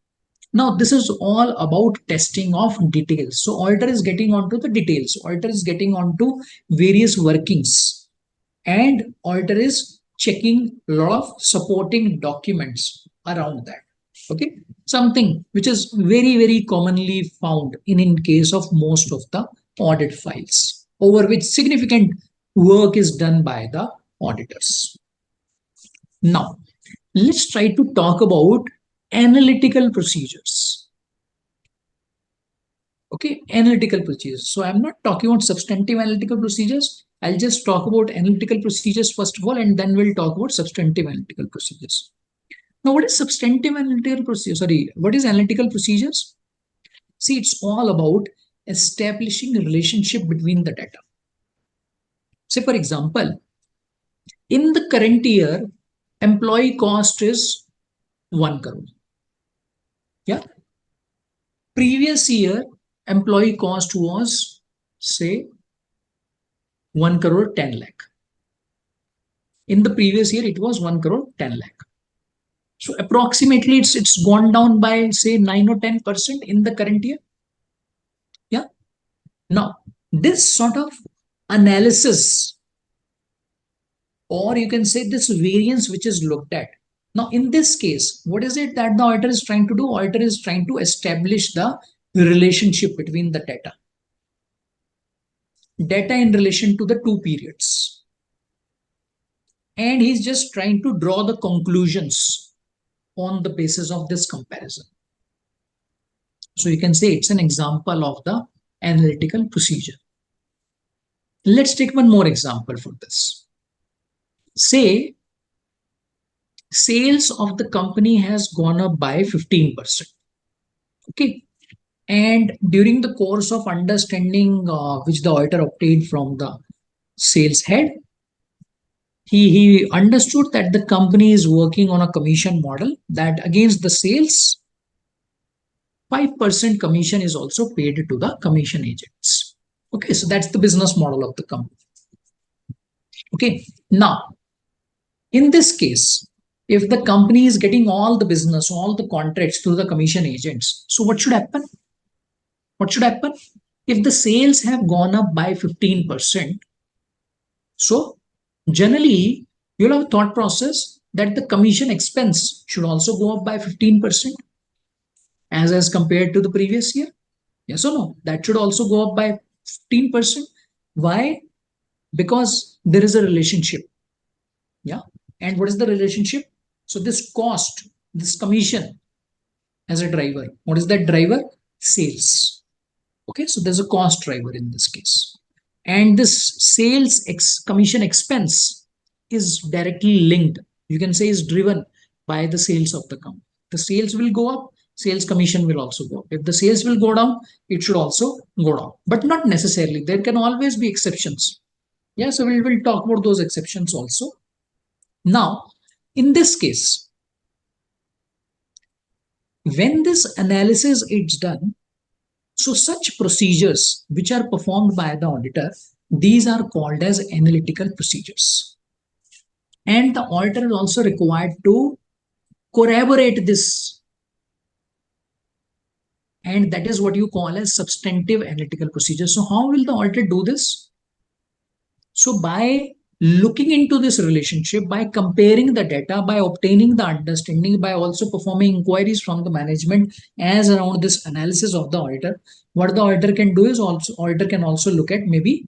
Now, this is all about testing of details. So auditor is getting onto the details. Auditor is getting onto various workings, and auditor is checking a lot of supporting documents around that. Okay, something which is very, very commonly found in case of most of the audit files, over which significant work is done by the auditors. Now, let's try to talk about analytical procedures. Okay, analytical procedures. So I'm not talking about substantive analytical procedures. I'll just talk about analytical procedures first of all, and then we'll talk about substantive analytical procedures. Now, what is substantive analytical procedure? Sorry, what is analytical procedures? See, it's all about establishing a relationship between the data. Say, for example, in the current year, employee cost is 1 crore. Yeah. Previous year, employee cost was, say, 1 crore 10 lakh. In the previous year, it was 1 crore 10 lakh. So approximately it's gone down by, say, 9 or 10% in the current year. Yeah. Now, this sort of analysis, or you can say this variance which is looked at. Now, in this case, what is it that the auditor is trying to do? Auditor is trying to establish the relationship between the data. Data in relation to the two periods. And he's just trying to draw the conclusions on the basis of this comparison. So you can say it's an example of the analytical procedure. Let's take one more example for this. Say, sales of the company has gone up by 15%. Okay. And during the course of understanding which the auditor obtained from the sales head, he understood that the company is working on a commission model, that against the sales, 5% commission is also paid to the commission agents. Okay, so that's the business model of the company. Okay, now, in this case, if the company is getting all the business, all the contracts through the commission agents, so what should happen? What should happen? If the sales have gone up by 15%, so generally, you'll have a thought process that the commission expense should also go up by 15% as compared to the previous year. Yes or no? That should also go up by 15%. Why? Because there is a relationship. Yeah. And what is the relationship? So this cost, this commission as a driver. What is that driver? Sales. Okay. So there's a cost driver in this case. And this sales commission expense is directly linked. You can say is driven by the sales of the company. The sales will go up, sales commission will also go up. If the sales will go down, it should also go down, but not necessarily. There can always be exceptions. Yeah, so we will talk about those exceptions also. Now, in this case, when this analysis is done, so such procedures which are performed by the auditor, these are called as analytical procedures. And the auditor is also required to corroborate this. And that is what you call as substantive analytical procedures. So how will the auditor do this? So by looking into this relationship, by comparing the data, by obtaining the understanding, by also performing inquiries from the management as around this analysis of the auditor, what the auditor can do is also, auditor can also look at maybe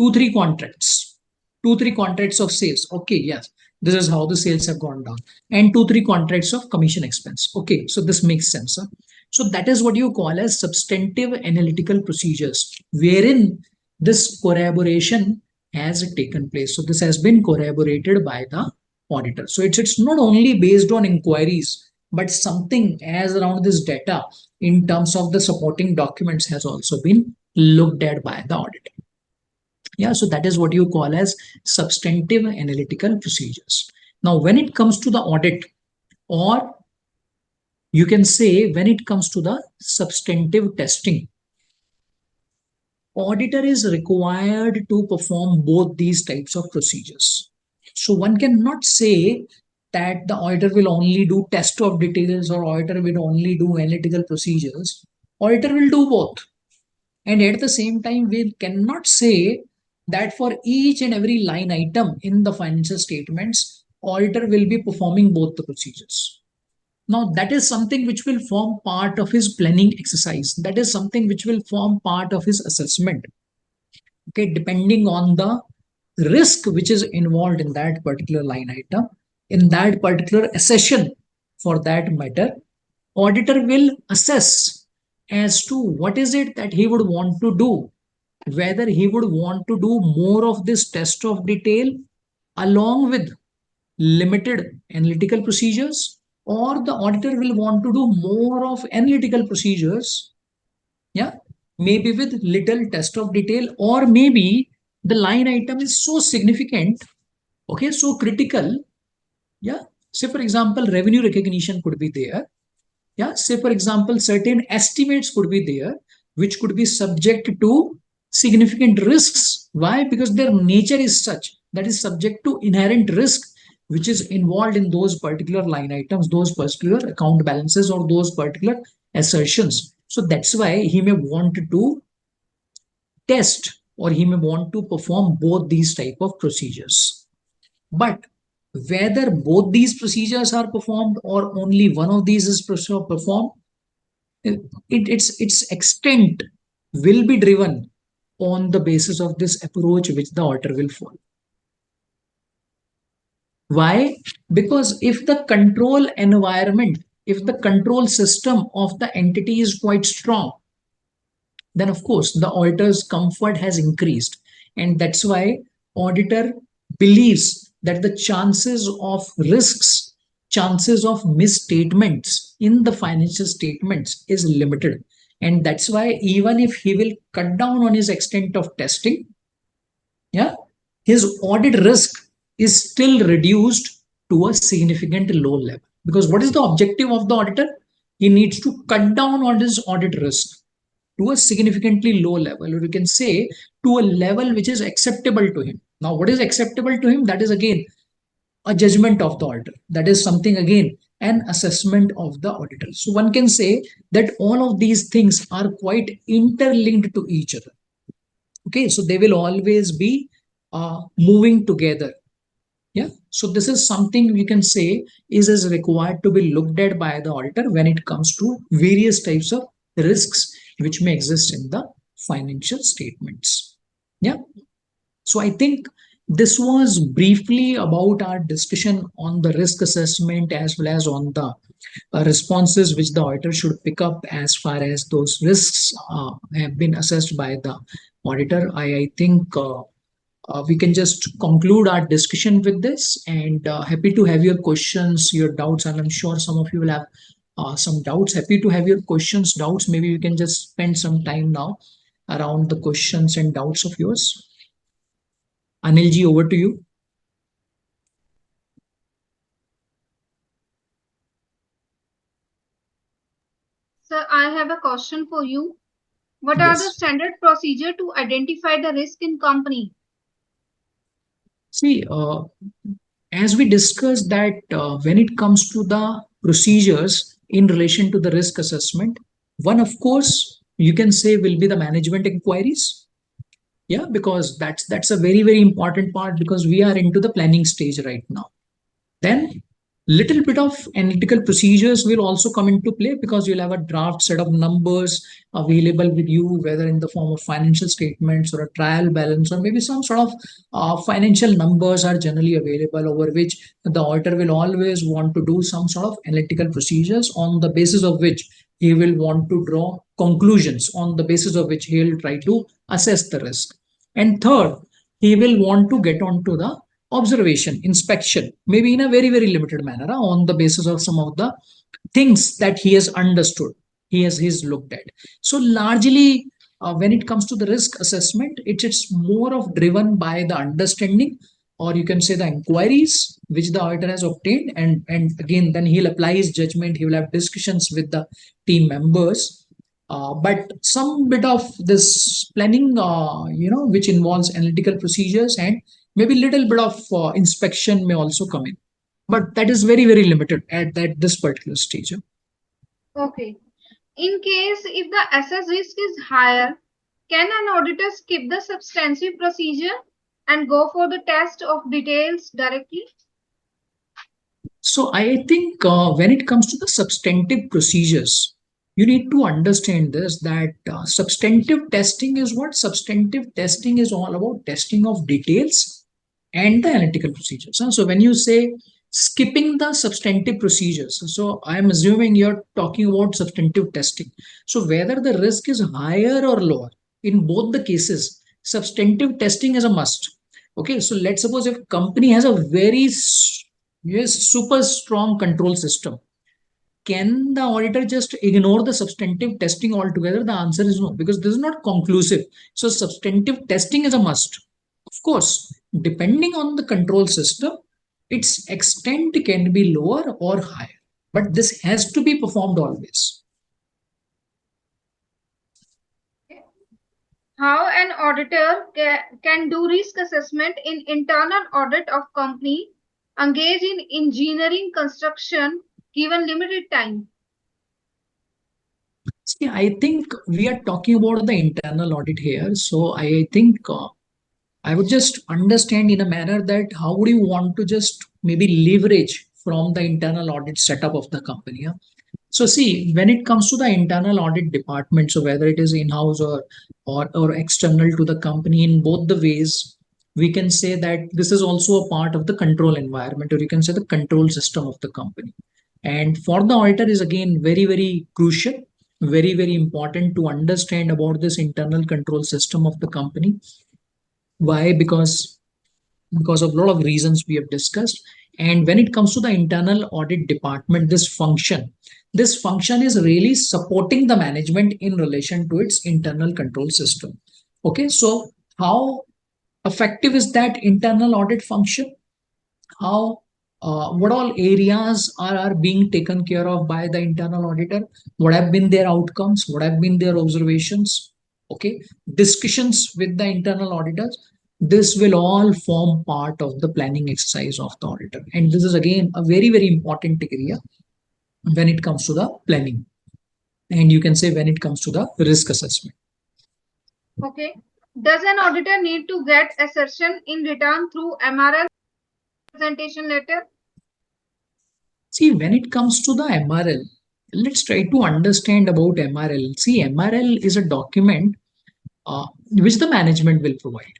2-3 contracts, 2-3 contracts of sales. Okay, yes, this is how the sales have gone down, and 2-3 contracts of commission expense. Okay, so this makes sense. Huh? So that is what you call as substantive analytical procedures, wherein this corroboration has taken place. So this has been corroborated by the auditor. So it's not only based on inquiries, but something as around this data in terms of the supporting documents has also been looked at by the auditor. Yeah, so that is what you call as substantive analytical procedures. Now, when it comes to the audit, or you can say when it comes to the substantive testing, auditor is required to perform both these types of procedures. So one cannot say that the auditor will only do test of details or auditor will only do analytical procedures. Auditor will do both. And at the same time, we cannot say that for each and every line item in the financial statements, auditor will be performing both the procedures. Now, that is something which will form part of his planning exercise. That is something which will form part of his assessment. Okay, depending on the risk which is involved in that particular line item, in that particular accession for that matter, auditor will assess as to what is it that he would want to do, whether he would want to do more of this test of detail along with limited analytical procedures, or the auditor will want to do more of analytical procedures, yeah, maybe with little test of detail, or maybe the line item is so significant, okay, so critical, yeah, say for example revenue recognition could be there, yeah, say for example certain estimates could be there which could be subject to significant risks. Why? Because their nature is such that is subject to inherent risk which is involved in those particular line items, those particular account balances, or those particular assertions. So that's why he may want to test, or he may want to perform both these type of procedures. But whether both these procedures are performed or only one of these is performed, its extent will be driven on the basis of this approach which the auditor will follow. Why? Because if the control environment, if the control system of the entity is quite strong, then of course the auditor's comfort has increased. And that's why auditor believes that the chances of risks, chances of misstatements in the financial statements is limited. And that's why even if he will cut down on his extent of testing, yeah, his audit risk is still reduced to a significant low level. Because what is the objective of the auditor? He needs to cut down on his audit risk to a significantly low level, or you can say to a level which is acceptable to him. Now, what is acceptable to him? That is again a judgment of the auditor. That is something again, an assessment of the auditor. So one can say that all of these things are quite interlinked to each other. Okay, so they will always be moving together. Yeah, so this is something we can say is required to be looked at by the auditor when it comes to various types of risks which may exist in the financial statements. Yeah, so I think this was briefly about our discussion on the risk assessment as well as on the responses which the auditor should pick up as far as those risks have been assessed by the auditor. I think we can just conclude our discussion with this, and happy to have your questions, your doubts, and I'm sure some of you will have some doubts. Happy to have your questions, doubts. Maybe you can just spend some time now around the questions and doubts of yours. Anilji, over to you. Sir, I have a question for you. What are the Yes. standard procedure to identify the risk in company? See, as we discussed that when it comes to the procedures in relation to the risk assessment, one, of course, you can say will be the management inquiries. Yeah, because that's a very, very important part, because we are into the planning stage right now. Then little bit of analytical procedures will also come into play, because you'll have a draft set of numbers available with you, whether in the form of financial statements or a trial balance, or maybe some sort of financial numbers are generally available, over which the auditor will always want to do some sort of analytical procedures, on the basis of which he will want to draw conclusions, on the basis of which he will try to assess the risk. And third, he will want to get onto the observation, inspection, maybe in a very, very limited manner, on the basis of some of the things that he has understood, he's looked at. So largely, when it comes to the risk assessment, it's more of driven by the understanding, or you can say the inquiries which the auditor has obtained, and again, then he'll apply his judgment, he will have discussions with the team members. But some bit of this planning, which involves analytical procedures, and maybe little bit of inspection may also come in. but that is very, very limited at this particular stage. Okay. In case if the assess risk is higher, can an auditor skip the substantive procedure and go for the test of details directly? So I think when it comes to the substantive procedures, you need to understand this, that substantive testing is what? Substantive testing is all about testing of details and the analytical procedures. So when you say skipping the substantive procedures, so I'm assuming you're talking about substantive testing. So whether the risk is higher or lower, in both the cases, substantive testing is a must. Okay, so let's suppose if company has a very super strong control system, can the auditor just ignore the substantive testing altogether? The answer is no, because this is not conclusive. So substantive testing is a must. Of course, depending on the control system, its extent can be lower or higher, but this has to be performed always. How an auditor can do risk assessment in internal audit of company engaged in engineering construction given limited time? See, I think we are talking about the internal audit here. So I think I would just understand in a manner that how would you want to just maybe leverage from the internal audit setup of the company? Yeah? So see, when it comes to the internal audit department, so whether it is in-house or external to the company, in both the ways, we can say that this is also a part of the control environment, or you can say the control system of the company. And for the auditor is again very, very crucial, very, very important to understand about this internal control system of the company. Why? Because of a lot of reasons we have discussed. And when it comes to the internal audit department, this function is really supporting the management in relation to its internal control system. Okay, so how effective is that internal audit function? How what all areas are being taken care of by the internal auditor? What have been their outcomes? What have been their observations? Okay, discussions with the internal auditors. This will all form part of the planning exercise of the auditor. And this is again a very, very important area when it comes to the planning. And you can say when it comes to the risk assessment. Okay. Does an auditor need to get assertion in return through MRL presentation letter? See, when it comes to the MRL, let's try to understand about MRL. See, MRL is a document which the management will provide.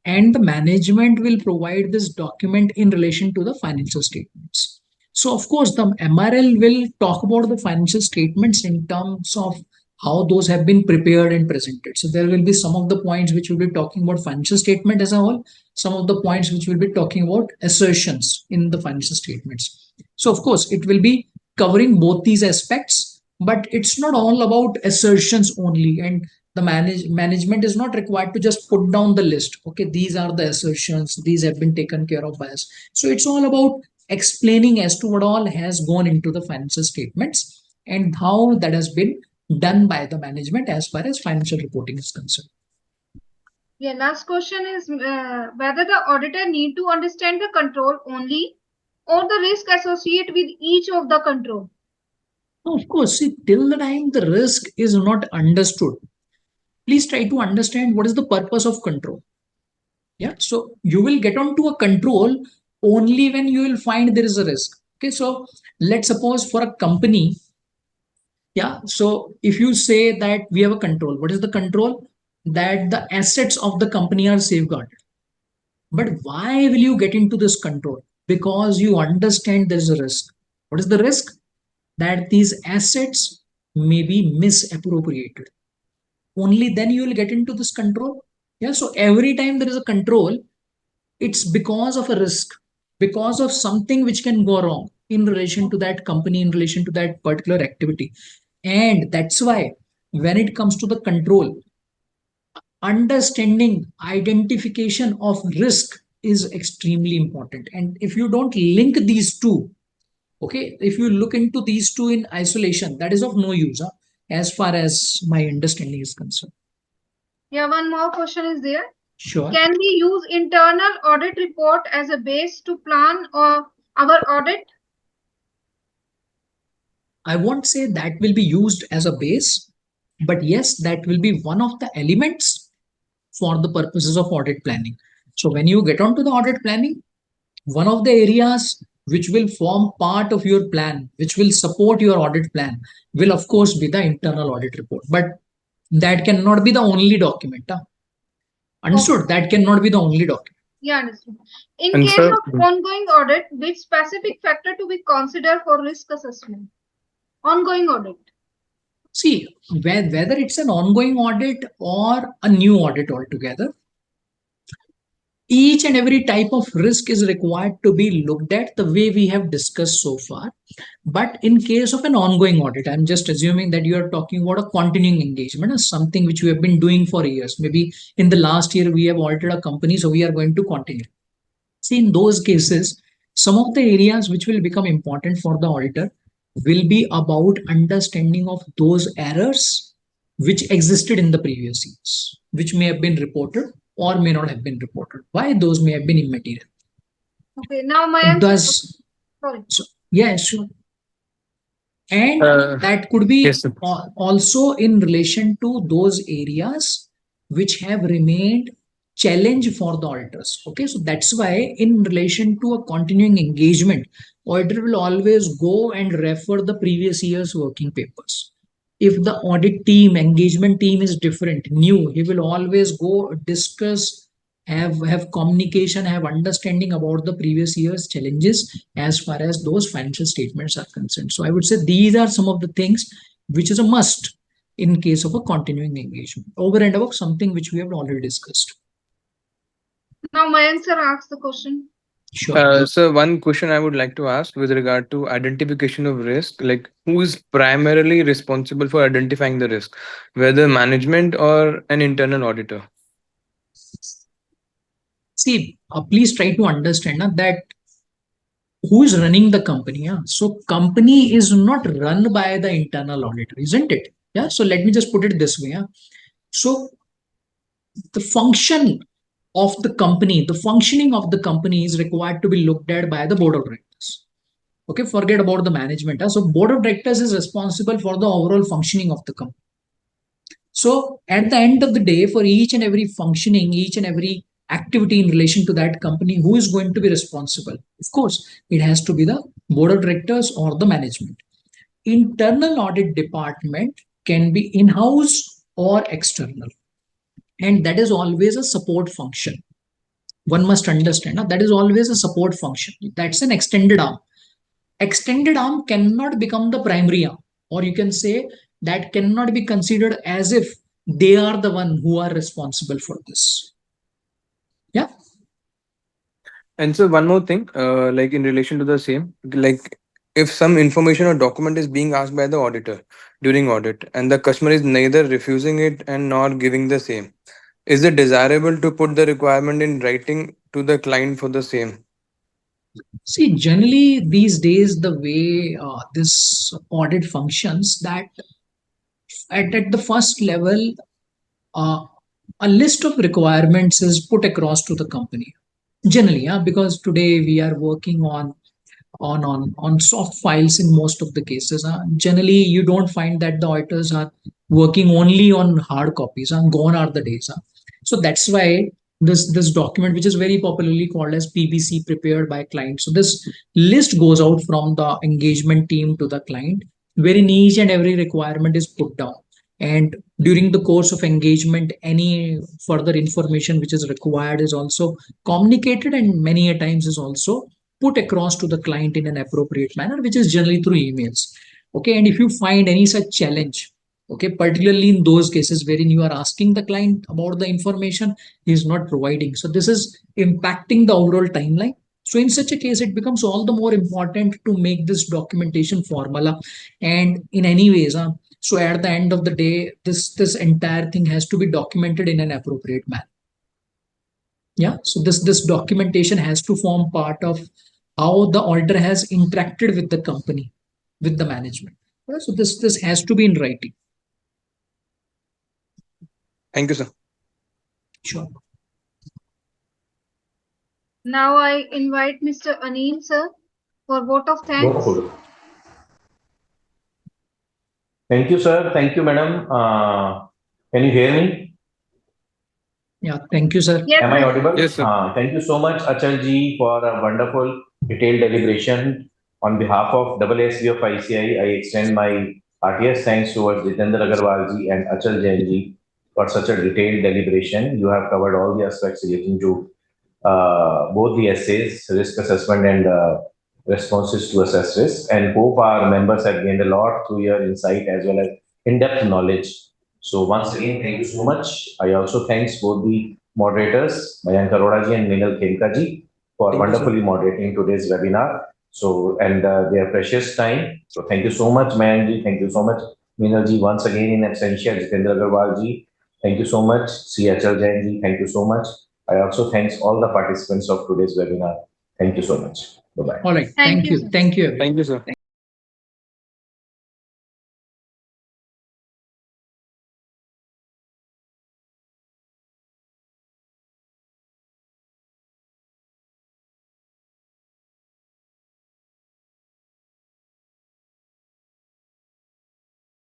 And the management will provide this document in relation to the financial statements. So, of course, the MRL will talk about the financial statements in terms of how those have been prepared and presented. So, there will be some of the points which will be talking about financial statement as a whole, some of the points which will be talking about assertions in the financial statements. So, of course, it will be covering both these aspects, but it's not all about assertions only. And the management is not required to just put down the list. Okay, these are the assertions, these have been taken care of by us. So it's all about explaining as to what all has gone into the financial statements and how that has been done by the management as far as financial reporting is concerned. Yeah, last question is whether the auditor need to understand the control only or the risk associated with each of the control. Of course, see, till the time the risk is not understood, please try to understand what is the purpose of control. Yeah, so you will get onto a control only when you will find there is a risk. Okay, so let's suppose for a company, yeah, so if you say that we have a control, what is the control? That the assets of the company are safeguarded. But why will you get into this control? Because you understand there is a risk. What is the risk? That these assets may be misappropriated. Only then you will get into this control. Yeah, so every time there is a control, it's because of a risk, because of something which can go wrong in relation to that company, in relation to that particular activity. And that's why when it comes to the control, understanding identification of risk is extremely important. And if you don't link these two, okay, if you look into these two in isolation, that is of no use, as far as my understanding is concerned. Yeah, one more question is there. Sure. Can we use internal audit report as a base to plan or our audit? I won't say that will be used as a base, but yes, that will be one of the elements for the purposes of audit planning. So when you get onto the audit planning, one of the areas which will form part of your plan, which will support your audit plan, will of course be the internal audit report. But that cannot be the only document. Understood? That cannot be the only document. Yeah, understood. In And case sir, of ongoing audit, which specific factor to be considered for risk assessment? Ongoing audit. See, whether it's an ongoing audit or a new audit altogether, each and every type of risk is required to be looked at the way we have discussed so far. But in case of an ongoing audit, I'm just assuming that you are talking about a continuing engagement or something which we have been doing for years. Maybe in the last year we have audited a company, so we are going to continue. See, in those cases, some of the areas which will become important for the auditor will be about understanding of those errors which existed in the previous years, which may have been reported or may not have been reported. Why those may have been immaterial. Okay, now my answer. Thus, Sorry. yeah, sure. And that could be yes, sir. also in relation to those areas which have remained challenge for the auditors. Okay, so that's why in relation to a continuing engagement, auditor will always go and refer the previous year's working papers. If the audit team, engagement team is different, new, he will always go discuss, have communication, have understanding about the previous year's challenges as far as those financial statements are concerned. So I would say these are some of the things which is a must in case of a continuing engagement, over and above something which we have already discussed. Now my answer asks the question. Sure. So one question I would like to ask with regard to identification of risk, like who is primarily responsible for identifying the risk, whether management or an internal auditor? See, please try to understand that who is running the company. So company is not run by the internal auditor, isn't it? Yeah. So let me just put it this way. So the function of the company, the functioning of the company is required to be looked at by the board of directors. Okay, forget about the management. So board of directors is responsible for the overall functioning of the company. So at the end of the day, for each and every functioning, each and every activity in relation to that company, who is going to be responsible? Of course, it has to be the board of directors or the management. Internal audit department can be in-house or external. And that is always a support function. One must understand that is always a support function. That's an extended arm. Extended arm cannot become the primary arm, or you can say that cannot be considered as if they are the one who are responsible for this. Yeah. And so one more thing, like in relation to the same, like if some information or document is being asked by the auditor during audit and the customer is neither refusing it and nor giving the same, is it desirable to put the requirement in writing to the client for the same? See, generally these days, the way this audit functions, that at the first level, a list of requirements is put across to the company. Generally, because today we are working on soft files in most of the cases. Generally, you don't find that the auditors are working only on hard copies. Gone are the days. So that's why this document, which is very popularly called as PBC, prepared by client. So this list goes out from the engagement team to the client, wherein each and every requirement is put down. And during the course of engagement, any further information which is required is also communicated, and many a times is also put across to the client in an appropriate manner, which is generally through emails. Okay, and if you find any such challenge, okay, particularly in those cases wherein you are asking the client about the information, he is not providing, so this is impacting the overall timeline. So in such a case, it becomes all the more important to make this documentation formula. And in any ways, so at the end of the day, this entire thing has to be documented in an appropriate manner. Yeah, so this documentation has to form part of how the auditor has interacted with the company, with the management. Yeah, so this has to be in writing. Thank you, sir. Sure. Now I invite Mr. Anil, sir. for vote of thanks. Vote. Thank you, sir. Thank you, madam. Can you hear me? Yeah, thank you, sir. Yes, Am I sir. audible? Yes, sir. Thank you so much, Achal ji, for a wonderful detailed deliberation. On behalf of AASB of ICI, I extend my heartiest thanks towards Jitendra Agarwal ji and Achal Jain ji for such a detailed deliberation. You have covered all the aspects relating to both the essays, risk assessment and responses to assess risk, and hope our members have gained a lot through your insight as well as in-depth knowledge. So once again, thank you so much. I also thanks both the moderators, Mayank Arora ji and Meenal Khemka ji, for Thank you, sir. wonderfully moderating today's webinar. So, and their precious time. So thank you so much, Mayank ji. Thank you so much, Meenal ji. Once again, in absentia, Jitendra Agarwal ji. Thank you so much, C. Achal Jain ji. Thank you so much. I also thanks all the participants of today's webinar. Thank you so much. Bye-bye. All right. Thank Thank you, you. sir. Thank you, everyone. Thank you, sir.